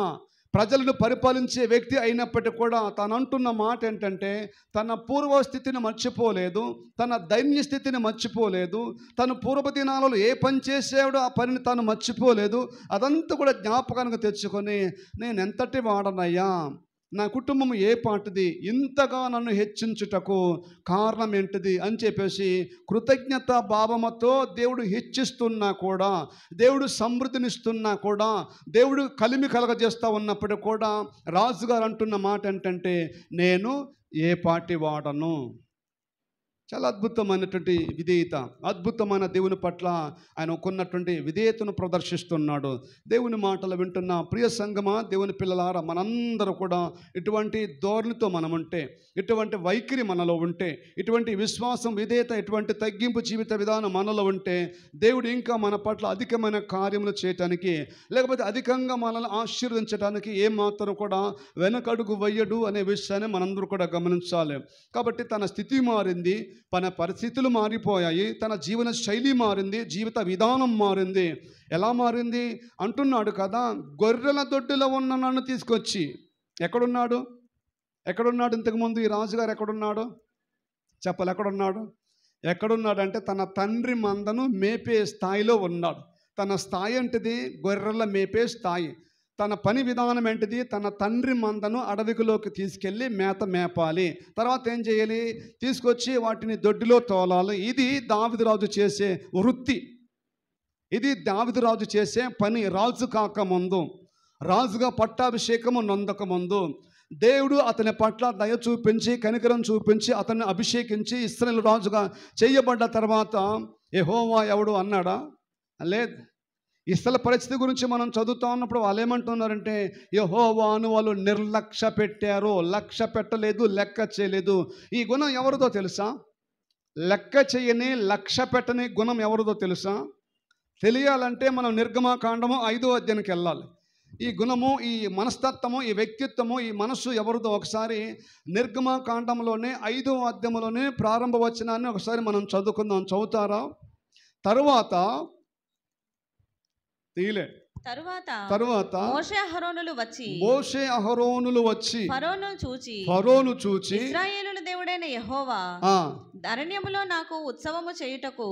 Speaker 1: ప్రజలను పరిపాలించే వ్యక్తి అయినప్పటికీ కూడా తను అంటున్న మాట ఏంటంటే, తన పూర్వస్థితిని మర్చిపోలేదు, తన దైన్య స్థితిని మర్చిపోలేదు, తను పూర్వ దినాలలో ఏ పని చేసాడో ఆ పనిని తాను మర్చిపోలేదు. అదంతా కూడా జ్ఞాపకానికి తెచ్చుకొని, నేను ఎంతటి వాడనయ్యా, నా కుటుంబం ఏ పాటిది, ఇంతగా నన్ను హెచ్చించుటకు కారణం ఏంటిది అని చెప్పేసి కృతజ్ఞత భావముతో దేవుడు హెచ్చిస్తున్నా కూడా, దేవుడు సమృద్ధినిస్తున్నా కూడా, దేవుడు కలిమి కలగజేస్తూ ఉన్నప్పుడు కూడా రాజుగారు అంటున్న మాట ఏంటంటే, నేను ఏ పాటి వాడను. చాలా అద్భుతమైనటువంటి విధేయత, అద్భుతమైన దేవుని పట్ల ఆయన కొన్నటువంటి విధేయతను ప్రదర్శిస్తున్నాడు. దేవుని మాటలు వింటున్న ప్రియ సంగమా, దేవుని పిల్లలారా, మనందరూ కూడా ఇటువంటి ధోరణితో మనం ఉంటే, ఇటువంటి వైఖరి మనలో ఉంటే, ఇటువంటి విశ్వాసం, విధేయత, ఇటువంటి తగ్గింపు జీవిత విధానం మనలో ఉంటే, దేవుడు ఇంకా మన పట్ల అధికమైన కార్యములు చేయటానికి, లేకపోతే అధికంగా మనల్ని ఆశీర్వదించడానికి ఏమాత్రం కూడా వెనకడుగు వేయడు అనే విషయాన్ని మనందరూ కూడా గమనించాలి. కాబట్టి తన స్థితి మారింది, తన పరిస్థితులు మారిపోయాయి, తన జీవన శైలి మారింది, జీవిత విధానం మారింది. ఎలా మారింది అంటున్నాడు కదా, గొర్రెల దొడ్డిలో ఉన్న నన్ను తీసుకొచ్చి, ఎక్కడున్నాడు ఇంతకుముందు ఈ రాజుగారు ఎక్కడున్నాడు చెప్పాలి. ఎక్కడున్నాడంటే తన తండ్రి మందను మేపే స్థాయిలో ఉన్నాడు. తన స్థాయి ఏంటిది? గొర్రెల మేపే స్థాయి. తన పని విధానం ఏంటిది? తన తండ్రి మందను అడవిలోకి తీసుకెళ్ళి మేపాలి. తర్వాత ఏం చేయాలి? తీసుకొచ్చి వాటిని దొడ్డిలో తోలాలి. ఇది దావీదు రాజు చేసే వృత్తి, ఇది దావీదు రాజు చేసే పని. రాజు కాకముందు, రాజుగా పట్టాభిషేకము నొందకముందు దేవుడు అతని పట్ల దయ చూపించి, కనికరం చూపించి, అతన్ని అభిషేకించి ఇశ్రాయేలు రాజుగా చేయబడ్డ తర్వాత యెహోవా ఎవడు అన్నాడా? లేదు. ఇశ్రాయేలు పరిస్థితి గురించి మనం చదువుతా ఉన్నప్పుడు వాళ్ళు ఏమంటున్నారంటే, యెహోవాను వాళ్ళు నిర్లక్ష్య పెట్టారు, లక్ష్య పెట్టలేదు, లెక్క చేయలేదు. ఈ గుణం ఎవరిదో తెలుసా? లెక్క చేయని, లక్ష్య పెట్టని గుణం ఎవరిదో తెలుసా? తెలియాలంటే మనం నిర్గమకాండము 5వ అధ్యాయానికి వెళ్ళాలి. ఈ గుణము, ఈ మనస్తత్వము, ఈ వ్యక్తిత్వము, ఈ మనస్సు ఎవరిదో ఒకసారి నిర్గమకాండంలోనే 5వ అధ్యాయంలోనే ప్రారంభ వచనాన్ని ఒకసారి మనం చదువుకుందాం. చదువుతారా? తరువాత మోషే అహరోనులు వచ్చి ఫరోను చూచి
Speaker 2: ఇశ్రాయేలుల దేవుడైన యెహోవా అరణ్యములో నాకు ఉత్సవము చేయుటకు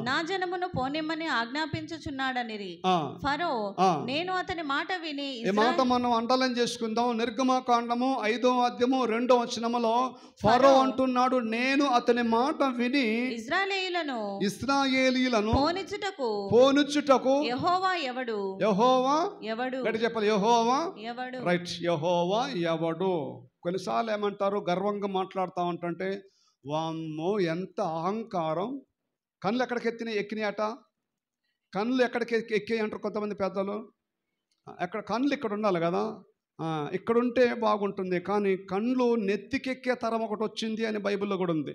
Speaker 2: నా జనమును పోనిమ్మని ఆజ్ఞాపించుచున్నాడనిరి. ఫరో నేను అతని మాట విని,
Speaker 1: ఈ మాట మనం అండర్లైన్ చేసుకుందాం. నిర్గమకాండము 5వ అధ్యాయము 2వ వచనములో ఫరో అంటున్నాడు, నేను అతని మాట విని ఇశ్రాయేలీయులను పోనిచ్చుటకు యెహోవా ఎవడు? చెప్పాలి, యెహోవా ఎవడు? రైట్, యెహోవా ఎవడు? కొన్నిసార్లు ఏమంటారు, గర్వంగా మాట్లాడుతూ ఉంటుంటే, వామ్మో ఎంత అహంకారం, కళ్ళు ఎక్కడికి ఎక్కినాయట? కళ్ళు ఎక్కడికి ఎక్కాయి అంటారు కొంతమంది పెద్దలు. కళ్ళు ఇక్కడ ఉండాలి కదా, ఇక్కడుంటే బాగుంటుంది. కానీ కళ్ళు నెత్తికెక్కే తరం ఒకటి వచ్చింది అని బైబిల్లో కూడా ఉంది.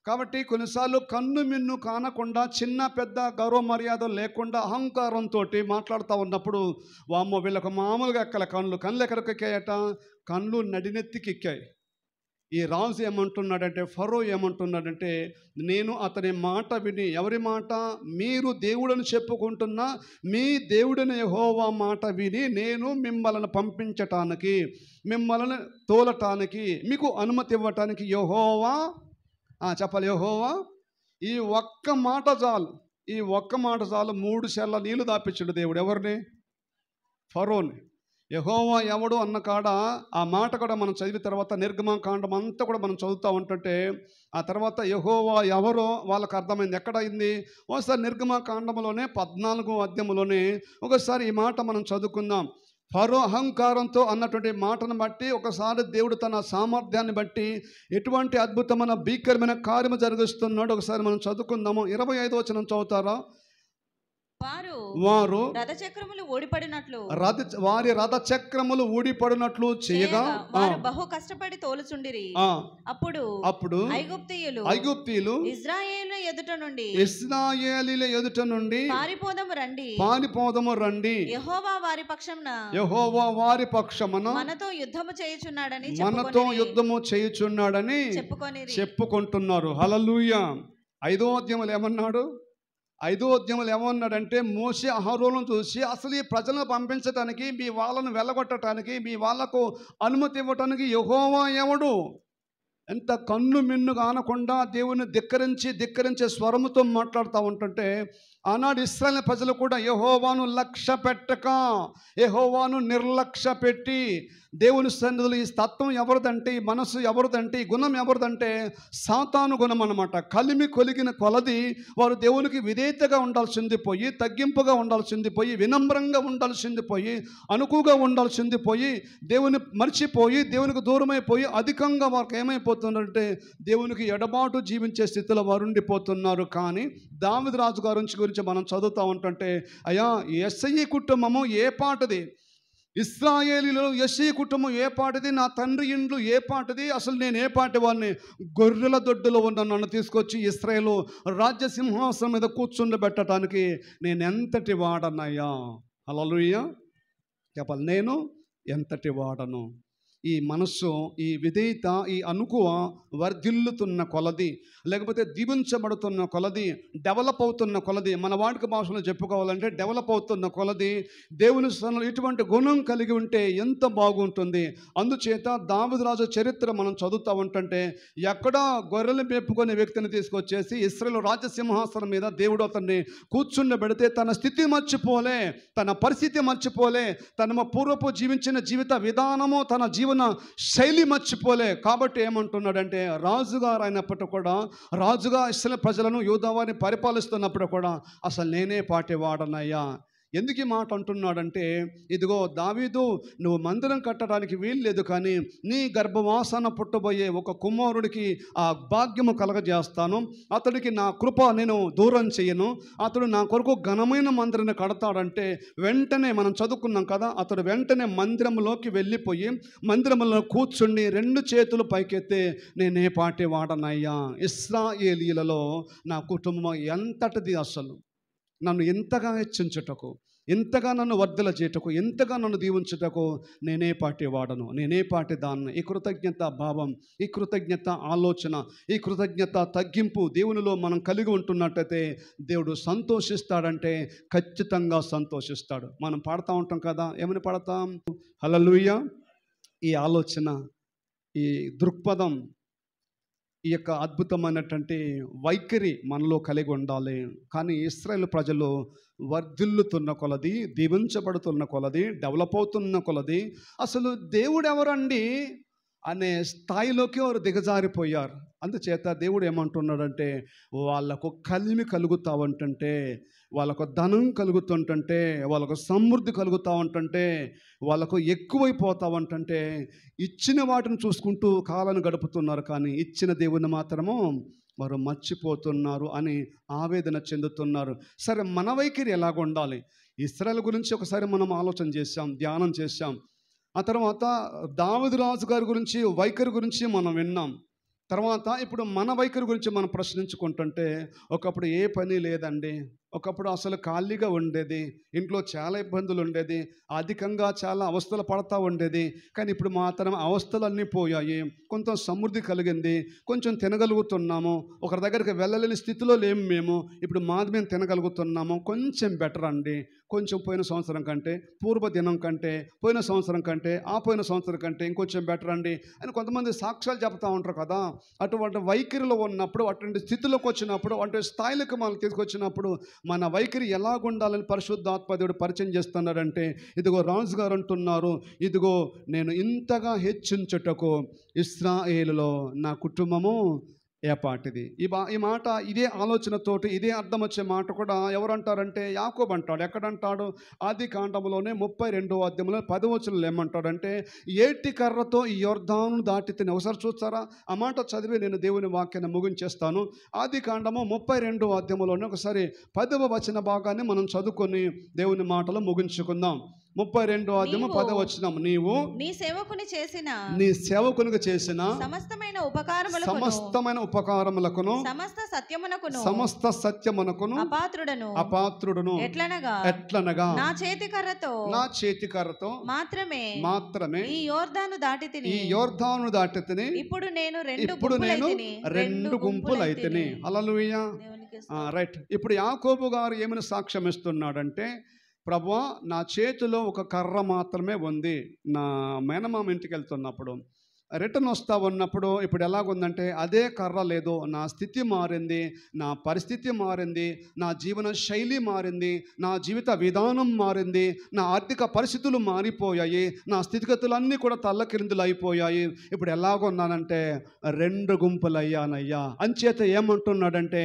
Speaker 1: కాబట్టి కొన్నిసార్లు కన్ను మిన్ను కానకుండా, చిన్న పెద్ద గౌరవ మర్యాద లేకుండా అహంకారంతో మాట్లాడుతూ ఉన్నప్పుడు వామ్మో వీళ్ళకు మామూలుగా ఎక్కల కళ్ళు ఎక్కడికి ఎక్కాయట? కళ్ళు నడినెత్తికి ఎక్కాయి. ఈ రాజు ఏమంటున్నాడంటే, ఫరో ఏమంటున్నాడంటే, నేను అతని మాట విని, ఎవరి మాట? మీరు దేవుడని చెప్పుకుంటున్నా మీ దేవుడిని యెహోవా మాట విని నేను మిమ్మల్ని పంపించటానికి, మిమ్మల్ని తోలటానికి, మీకు అనుమతి ఇవ్వటానికి యెహోవా చెప్పాలి. యెహోవా ఈ ఒక్క మాట చాలు, ఈ ఒక్క మాట చాలు 3 సెల్ల నీళ్లు దాపించాడు దేవుడు. ఎవరిని? ఫరోని. యెహోవా ఎవడు అన్న కాడ ఆ మాట కూడా మనం చదివిన తర్వాత నిర్గమకాండం అంతా కూడా మనం చదువుతూ ఉంటుంటే ఆ తర్వాత యెహోవా ఎవరో వాళ్ళకు అర్థమైంది. ఎక్కడైంది? ఒకసారి నిర్గమకాండంలోనే 14వ అధ్యాయంలోనే ఒకసారి ఈ మాట మనం చదువుకుందాం. ఫరో అహంకారంతో అన్నటువంటి మాటను బట్టి ఒకసారి దేవుడు తన సామర్థ్యాన్ని బట్టి ఎటువంటి అద్భుతమైన భీకరమైన కార్యము జరిగిస్తున్నాడు ఒకసారి మనం చదువుకుందాము. 25వ వచనం చదువుతారా? వారు
Speaker 2: రథచక్రములు ఊడిపడినట్లు
Speaker 1: వారి రథచక్రములు ఊడిపడినట్లు చేయగా
Speaker 2: బహు కష్టపడి తోలుచుండిరి. అప్పుడు ఐగుప్తీయులు ఇశ్రాయేలు ఎదుట నుండి పారిపోదము రండి, యెహోవా వారి పక్షమున మనతో యుద్ధము చేయుచున్నాడని చెప్పుకుంటున్నారు. హల్లెలూయా. 5వ అధ్యాయంలో ఏమన్నాడు? 5వ అధ్యాయంలో ఏమన్నాడంటే, మోషే అహరోనును చూసి అసలు ఈ ప్రజలను పంపించడానికి, మీ వాళ్ళను వెళ్ళగొట్టడానికి, మీ వాళ్ళకు అనుమతి ఇవ్వటానికి యెహోవా ఎవడు? ఎంత కన్ను మిన్ను కానకుండా దేవుని ధిక్కరించే స్వరముతో మాట్లాడుతూ ఉంటుంటే ఆనాడు ఇశ్రాయేలు ప్రజలు కూడా యెహోవాను లక్ష్య పెట్టక, యెహోవాను నిర్లక్ష్య పెట్టి దేవుని సన్నిధిలో ఈ తత్వం ఎవరిదంటే, ఈ మనసు ఎవరిదంటే, ఈ గుణం ఎవరిదంటే సాతాను గుణం అన్నమాట. కలిమి కొలిగిన కొలది వారు దేవునికి విధేయతగా ఉండాల్సింది పోయి, తగ్గింపుగా ఉండాల్సింది పోయి, వినమ్రంగా ఉండాల్సింది పోయి, అనుకుగా ఉండాల్సింది పోయి, దేవుని మర్చిపోయి దేవునికి దూరమైపోయి అధికంగా వారికి ఏమైపోతుందంటే దేవునికి ఎడబాటు జీవించే స్థితిలో వారు ఉండిపోతున్నారు. కానీ దావీదు రాజు గురించి మనం చదువుతూ ఉంటుంటే, అయ్యా యెష్షయి కుటుంబము ఏ పాటది, ఇశ్రాయేలీలో యెష్షయి కుటుంబం ఏ పాటిది, నా తండ్రి ఇండ్లు ఏ పాటిది, అసలు నేను ఏ పాటి వాడిని? గొర్రెల దొడ్డులో ఉన్న నన్ను తీసుకొచ్చి ఇశ్రాయేలు రాజ్య సింహాసనం మీద కూర్చుండబెట్టడానికి నేను ఎంతటి వాడనయ్యా. హల్లెలూయా చెప్పాలి. నేను ఎంతటి వాడను. ఈ మనస్సు, ఈ విధేయత, ఈ అనుకువ వర్ధిల్లుతున్న కొలది, లేకపోతే దీవించబడుతున్న కొలది, డెవలప్ అవుతున్న కొలది, మన వాడుక భాషలో చెప్పుకోవాలంటే డెవలప్ అవుతున్న కొలది దేవుని స్థానంలో ఇటువంటి గుణం కలిగి ఉంటే ఎంత బాగుంటుంది. అందుచేత దావీదు రాజు చరిత్ర మనం చదువుతూ ఉంటుంటే ఎక్కడా గొర్రెలు మేపుకునే వ్యక్తిని తీసుకొచ్చేసి ఇశ్రాయేలు రాజసింహాసనం మీద దేవుడు అతన్ని కూర్చుండబెడితే తన స్థితి మర్చిపోలే, తన పరిస్థితి మర్చిపోలే, తన పూర్వపు జీవించిన జీవిత విధానము, తన జీవన శైలి మర్చిపోలే. కాబట్టి ఏమంటున్నాడంటే, రాజుగారు అయినప్పటికీ కూడా, రాజుగా ఇశ్రాయేలు ప్రజలను యూదావారిని పరిపాలిస్తున్నప్పుడు కూడా అసలు నేనే పాటి వాడనయ్యా. ఎందుకు ఈ మాట అంటున్నాడంటే, ఇదిగో దావీదు, నువ్వు మందిరం కట్టడానికి వీలు లేదు, కానీ నీ గర్భవాసన పుట్టబోయే ఒక కుమారుడికి ఆ భాగ్యము కలగజేస్తాను. అతడికి నా కృప నేను దూరం చేయను. అతడు నా కొరకు ఘనమైన మందిరాన్ని కడతాడంటే వెంటనే మనం చదువుకున్నాం కదా, అతడు వెంటనే మందిరంలోకి వెళ్ళిపోయి మందిరంలో కూర్చుండి 2 చేతులు పైకెత్తే నేనే పాటి వాడనయ్యా. ఇశ్రాయేలీయులలో నా కుటుంబం ఎంతటిది, అసలు నన్ను ఎంతగా హెచ్చించుటకు, ఎంతగా నన్ను వర్ధల చేయుటకు, ఎంతగా నన్ను దీవించుటకు నేనే పాటి వాడను, నేనే పాటి దాన్ని. ఈ కృతజ్ఞత భావం, ఈ కృతజ్ఞత ఆలోచన, ఈ కృతజ్ఞత తగ్గింపు దేవునిలో మనం కలిగి ఉంటున్నట్టయితే దేవుడు సంతోషిస్తాడంటే ఖచ్చితంగా సంతోషిస్తాడు. మనం పాడుతూ ఉంటాం కదా, ఏమని పాడతాం? హల్లెలూయా. ఈ ఆలోచన, ఈ దృక్పథం, ఈ యొక్క అద్భుతమైనటువంటి వైఖరి మనలో కలిగి ఉండాలి. కానీ ఇశ్రాయేలు ప్రజలు వర్ధిల్లుతున్న కొలది, దీవించబడుతున్న కొలది, డెవలప్ అవుతున్న కొలది అసలు దేవుడు ఎవరండి అనే స్థాయిలోకి వారు దిగజారిపోయారు. అందుచేత దేవుడు ఏమంటున్నాడంటే, వాళ్ళకు కలిమి కలుగుతూ ఉంటుంటే, వాళ్ళకు ధనం కలుగుతుంటుంటే, వాళ్ళకు సమృద్ధి కలుగుతూ ఉంటుంటే, వాళ్ళకు ఎక్కువైపోతూ ఉంటుంటే ఇచ్చిన వాటిని చూసుకుంటూ కాలాన్ని గడుపుతున్నారు. కానీ ఇచ్చిన దేవుని మాత్రము వారు మర్చిపోతున్నారు అని ఆవేదన చెందుతున్నారు. సరే, మన వైఖరి ఎలాగ ఉండాలి? ఇశ్రాయేలు గురించి ఒకసారి మనం ఆలోచన చేశాం, ధ్యానం చేశాం. ఆ తర్వాత దావీదు రాజు గారి గురించి వైఖరి గురించి మనం విన్నాం. తర్వాత ఇప్పుడు మన వైఖరి గురించి మనం ప్రశ్నించుకుంటుంటే, ఒకప్పుడు ఏ పని లేదండి, ఒకప్పుడు అసలు ఖాళీగా ఉండేది, ఇంట్లో చాలా ఇబ్బందులు ఉండేది, అధికంగా చాలా అవస్థలు పడతా ఉండేది. కానీ ఇప్పుడు మాత్రం అవస్థలన్నీ పోయాయి, కొంత సమృద్ధి కలిగింది, కొంచెం తినగలుగుతున్నాము, ఒకరి దగ్గరికి వెళ్ళలేని స్థితిలో లేము మేము, ఇప్పుడు మాది మేము తినగలుగుతున్నాము, కొంచెం బెటర్ అండి, కొంచెం పోయిన సంవత్సరం కంటే, పూర్వదినం కంటే, పోయిన సంవత్సరం కంటే, ఆ పోయిన సంవత్సరం కంటే ఇంకొంచెం బెటర్ అండి అని కొంతమంది సాక్ష్యాలు చెప్తూ ఉంటారు కదా. అటువంటి వైఖరిలో ఉన్నప్పుడు, అటువంటి స్థితిలోకి వచ్చినప్పుడు, అటువంటి స్థాయిలకు మనం తీసుకొచ్చినప్పుడు మన వైఖరి ఎలాగుండాలని పరిశుద్ధాత్మ దేవుడు పరిచయం చేస్తున్నాడంటే, ఇదిగో రాజుగారు అంటున్నారు, ఇదిగో నేను ఇంతగా హెచ్చించుటకు ఇశ్రాయేలులో నా కుటుంబము ఏపాటిది. ఈ మాట ఇదే ఆలోచనతోటి ఇదే అర్థం వచ్చే మాట కూడా ఎవరంటారంటే యాకోబు అంటాడు. ఎక్కడంటాడు? ఆది కాండంలోనే 32వ అధ్యాయంలో 10వ వచనంలో ఏమంటాడంటే, ఏటి కర్రతో ఈ యొర్దాను దాటి తిని. ఒకసారి చూస్తారా? ఆ మాట చదివి నేను దేవుని వాక్యాన్ని ముగించేస్తాను. ఆది కాండము 32వ అధ్యాయంలోనే ఒకసారి 10వ వచన భాగాన్ని మనం చదువుకొని దేవుని మాటలు ముగించుకుందాం. 32వ అధ్యాయము 10వ వచనం, నీవు
Speaker 3: నీ సేవకునికి
Speaker 2: చేసిన
Speaker 3: సమస్తమైన
Speaker 2: ఉపకారములకును సమస్త సత్యమునకును అపాత్రుడను ఎట్లనగా నా చేతి కర్రతో మాత్రమే ఈ యోర్దాను దాటి తిని ఇప్పుడు నేను రెండు గుంపులైతిని. హల్లెలూయా. రైట్. ఇప్పుడు యాకోబు గారు ఏమైనా సాక్ష్యం ఇస్తున్నాడంటే, ప్రభువా, నా చేతిలో ఒక కర్ర మాత్రమే ఉంది. నా మేనమామ ఇంటికి వెళ్తున్నప్పుడు రిటర్న్ వస్తూ ఉన్నప్పుడు ఇప్పుడు ఎలాగుందంటే, అదే కర్ర లేదు, నా స్థితి మారింది, నా పరిస్థితి మారింది, నా జీవన శైలి మారింది, నా జీవిత విధానం మారింది, నా ఆర్థిక పరిస్థితులు మారిపోయాయి, నా స్థితిగతులన్నీ కూడా తల్లకిరిందులు అయిపోయాయి. ఇప్పుడు ఎలాగున్నానంటే రెండు గుంపులయ్యానయ్యా. అంచేత ఏమంటున్నాడంటే,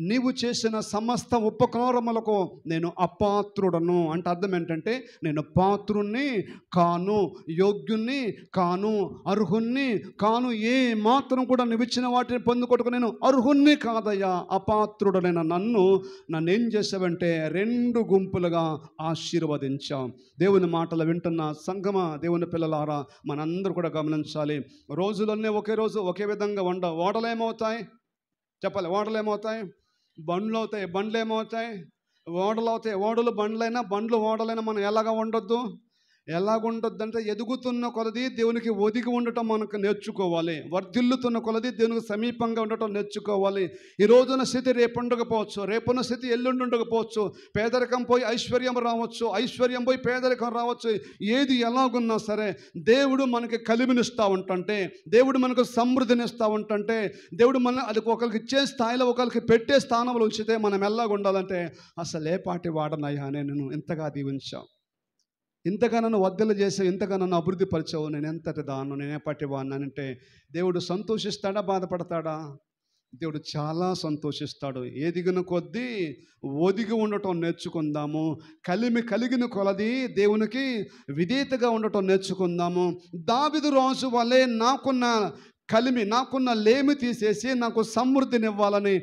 Speaker 2: నీవు చేసిన సమస్త ఉపకారములకు నేను అపాత్రుడను. అంటే అర్థం ఏంటంటే, నేను పాత్రుణ్ణి కాను, యోగ్యుణ్ణి కాను, అర్హుణ్ణి కాను, ఏ మాత్రం కూడా నువ్వు ఇచ్చిన వాటిని పొందుకొట్టుకు నేను అర్హుణ్ణి కాదయ్యా, అపాత్రుడనైన నన్ను ఏం చేసావంటే రెండు గుంపులుగా ఆశీర్వదించాం. దేవుని మాటలు వింటున్న సంగమ దేవుని పిల్లలారా, మనందరూ కూడా గమనించాలి. రోజులన్నీ ఒకే రోజు ఒకే విధంగా ఉండవు. ఓడలు ఏమవుతాయి చెప్పాలి? ఓడలు ఏమవుతాయి? బండ్లు అవుతాయి. బండ్లు ఏమవుతాయి? ఓడలు అవుతాయి. ఓడలు బండ్లైనా, బండ్లు ఓడలైనా మనం ఎలాగా ఉండొద్దు? ఎలాగుండొద్దంటే, ఎదుగుతున్న కొలది దేవునికి ఒదిగి ఉండటం మనకు నేర్చుకోవాలి. వర్ధిల్లుతున్న కొలది దేవునికి సమీపంగా ఉండటం నేర్చుకోవాలి. ఈ రోజున స్థితి రేపు ఉండకపోవచ్చు, రేపున్న స్థితి ఎల్లుండి ఉండకపోవచ్చు. పేదరికం పోయి ఐశ్వర్యం రావచ్చు, ఐశ్వర్యం పోయి పేదరికం రావచ్చు. ఏది ఎలాగున్నా సరే దేవుడు మనకి కలిమినిస్తూ ఉంటుంటే, దేవుడు మనకు సమృద్ధినిస్తూ ఉంటుంటే, దేవుడు మన అది ఒకరికి ఇచ్చే స్థాయిలో ఒకరికి పెట్టే స్థానంలో ఉంచితే మనం ఎలాగ ఉండాలంటే, అసలు ఏ పాటి వాడనయ్యా, నేను ఇంతగా దీవించావు, ఇంతగా నన్ను వద్దలు చేసావు, ఇంతగా నన్ను అభివృద్ధి పరిచావు, నేను ఎంతటి దాన్ని, నేనే పట్టివాడినంటే దేవుడు సంతోషిస్తాడా, బాధపడతాడా? దేవుడు చాలా సంతోషిస్తాడు. ఎదిగిన కొద్దీ ఒదిగి ఉండటం నేర్చుకుందాము. కలిగిన కొలది దేవునికి విధేయతగా ఉండటం నేర్చుకుందాము. దావీదు రాజు వలె నాకున్న లేమి తీసేసి నాకు సమృద్ధినివ్వాలని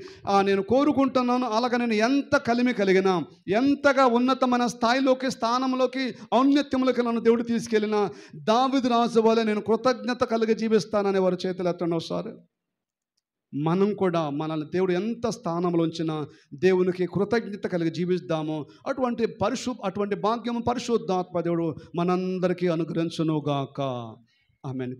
Speaker 2: నేను కోరుకుంటున్నాను. అలాగ నేను ఎంత కలిమి కలిగినా, ఎంతగా ఉన్నతమైన స్థాయిలోకి, స్థానంలోకి, ఔన్నత్యంలోకి నన్ను దేవుడు తీసుకెళ్ళినా, దావీదు రాజు వలె నేను కృతజ్ఞత కలిగి జీవిస్తానని వారి చేతులు ఎత్తండి ఒకసారి. మనం కూడా మనల్ని దేవుడు ఎంత స్థానంలో ఉంచినా దేవునికి కృతజ్ఞత కలిగి జీవిస్తాము. అటువంటి భాగ్యము పరిశుద్ధాత్మ దేవుడు మనందరికీ అనుగ్రహించునుగాక. ఆమేన్.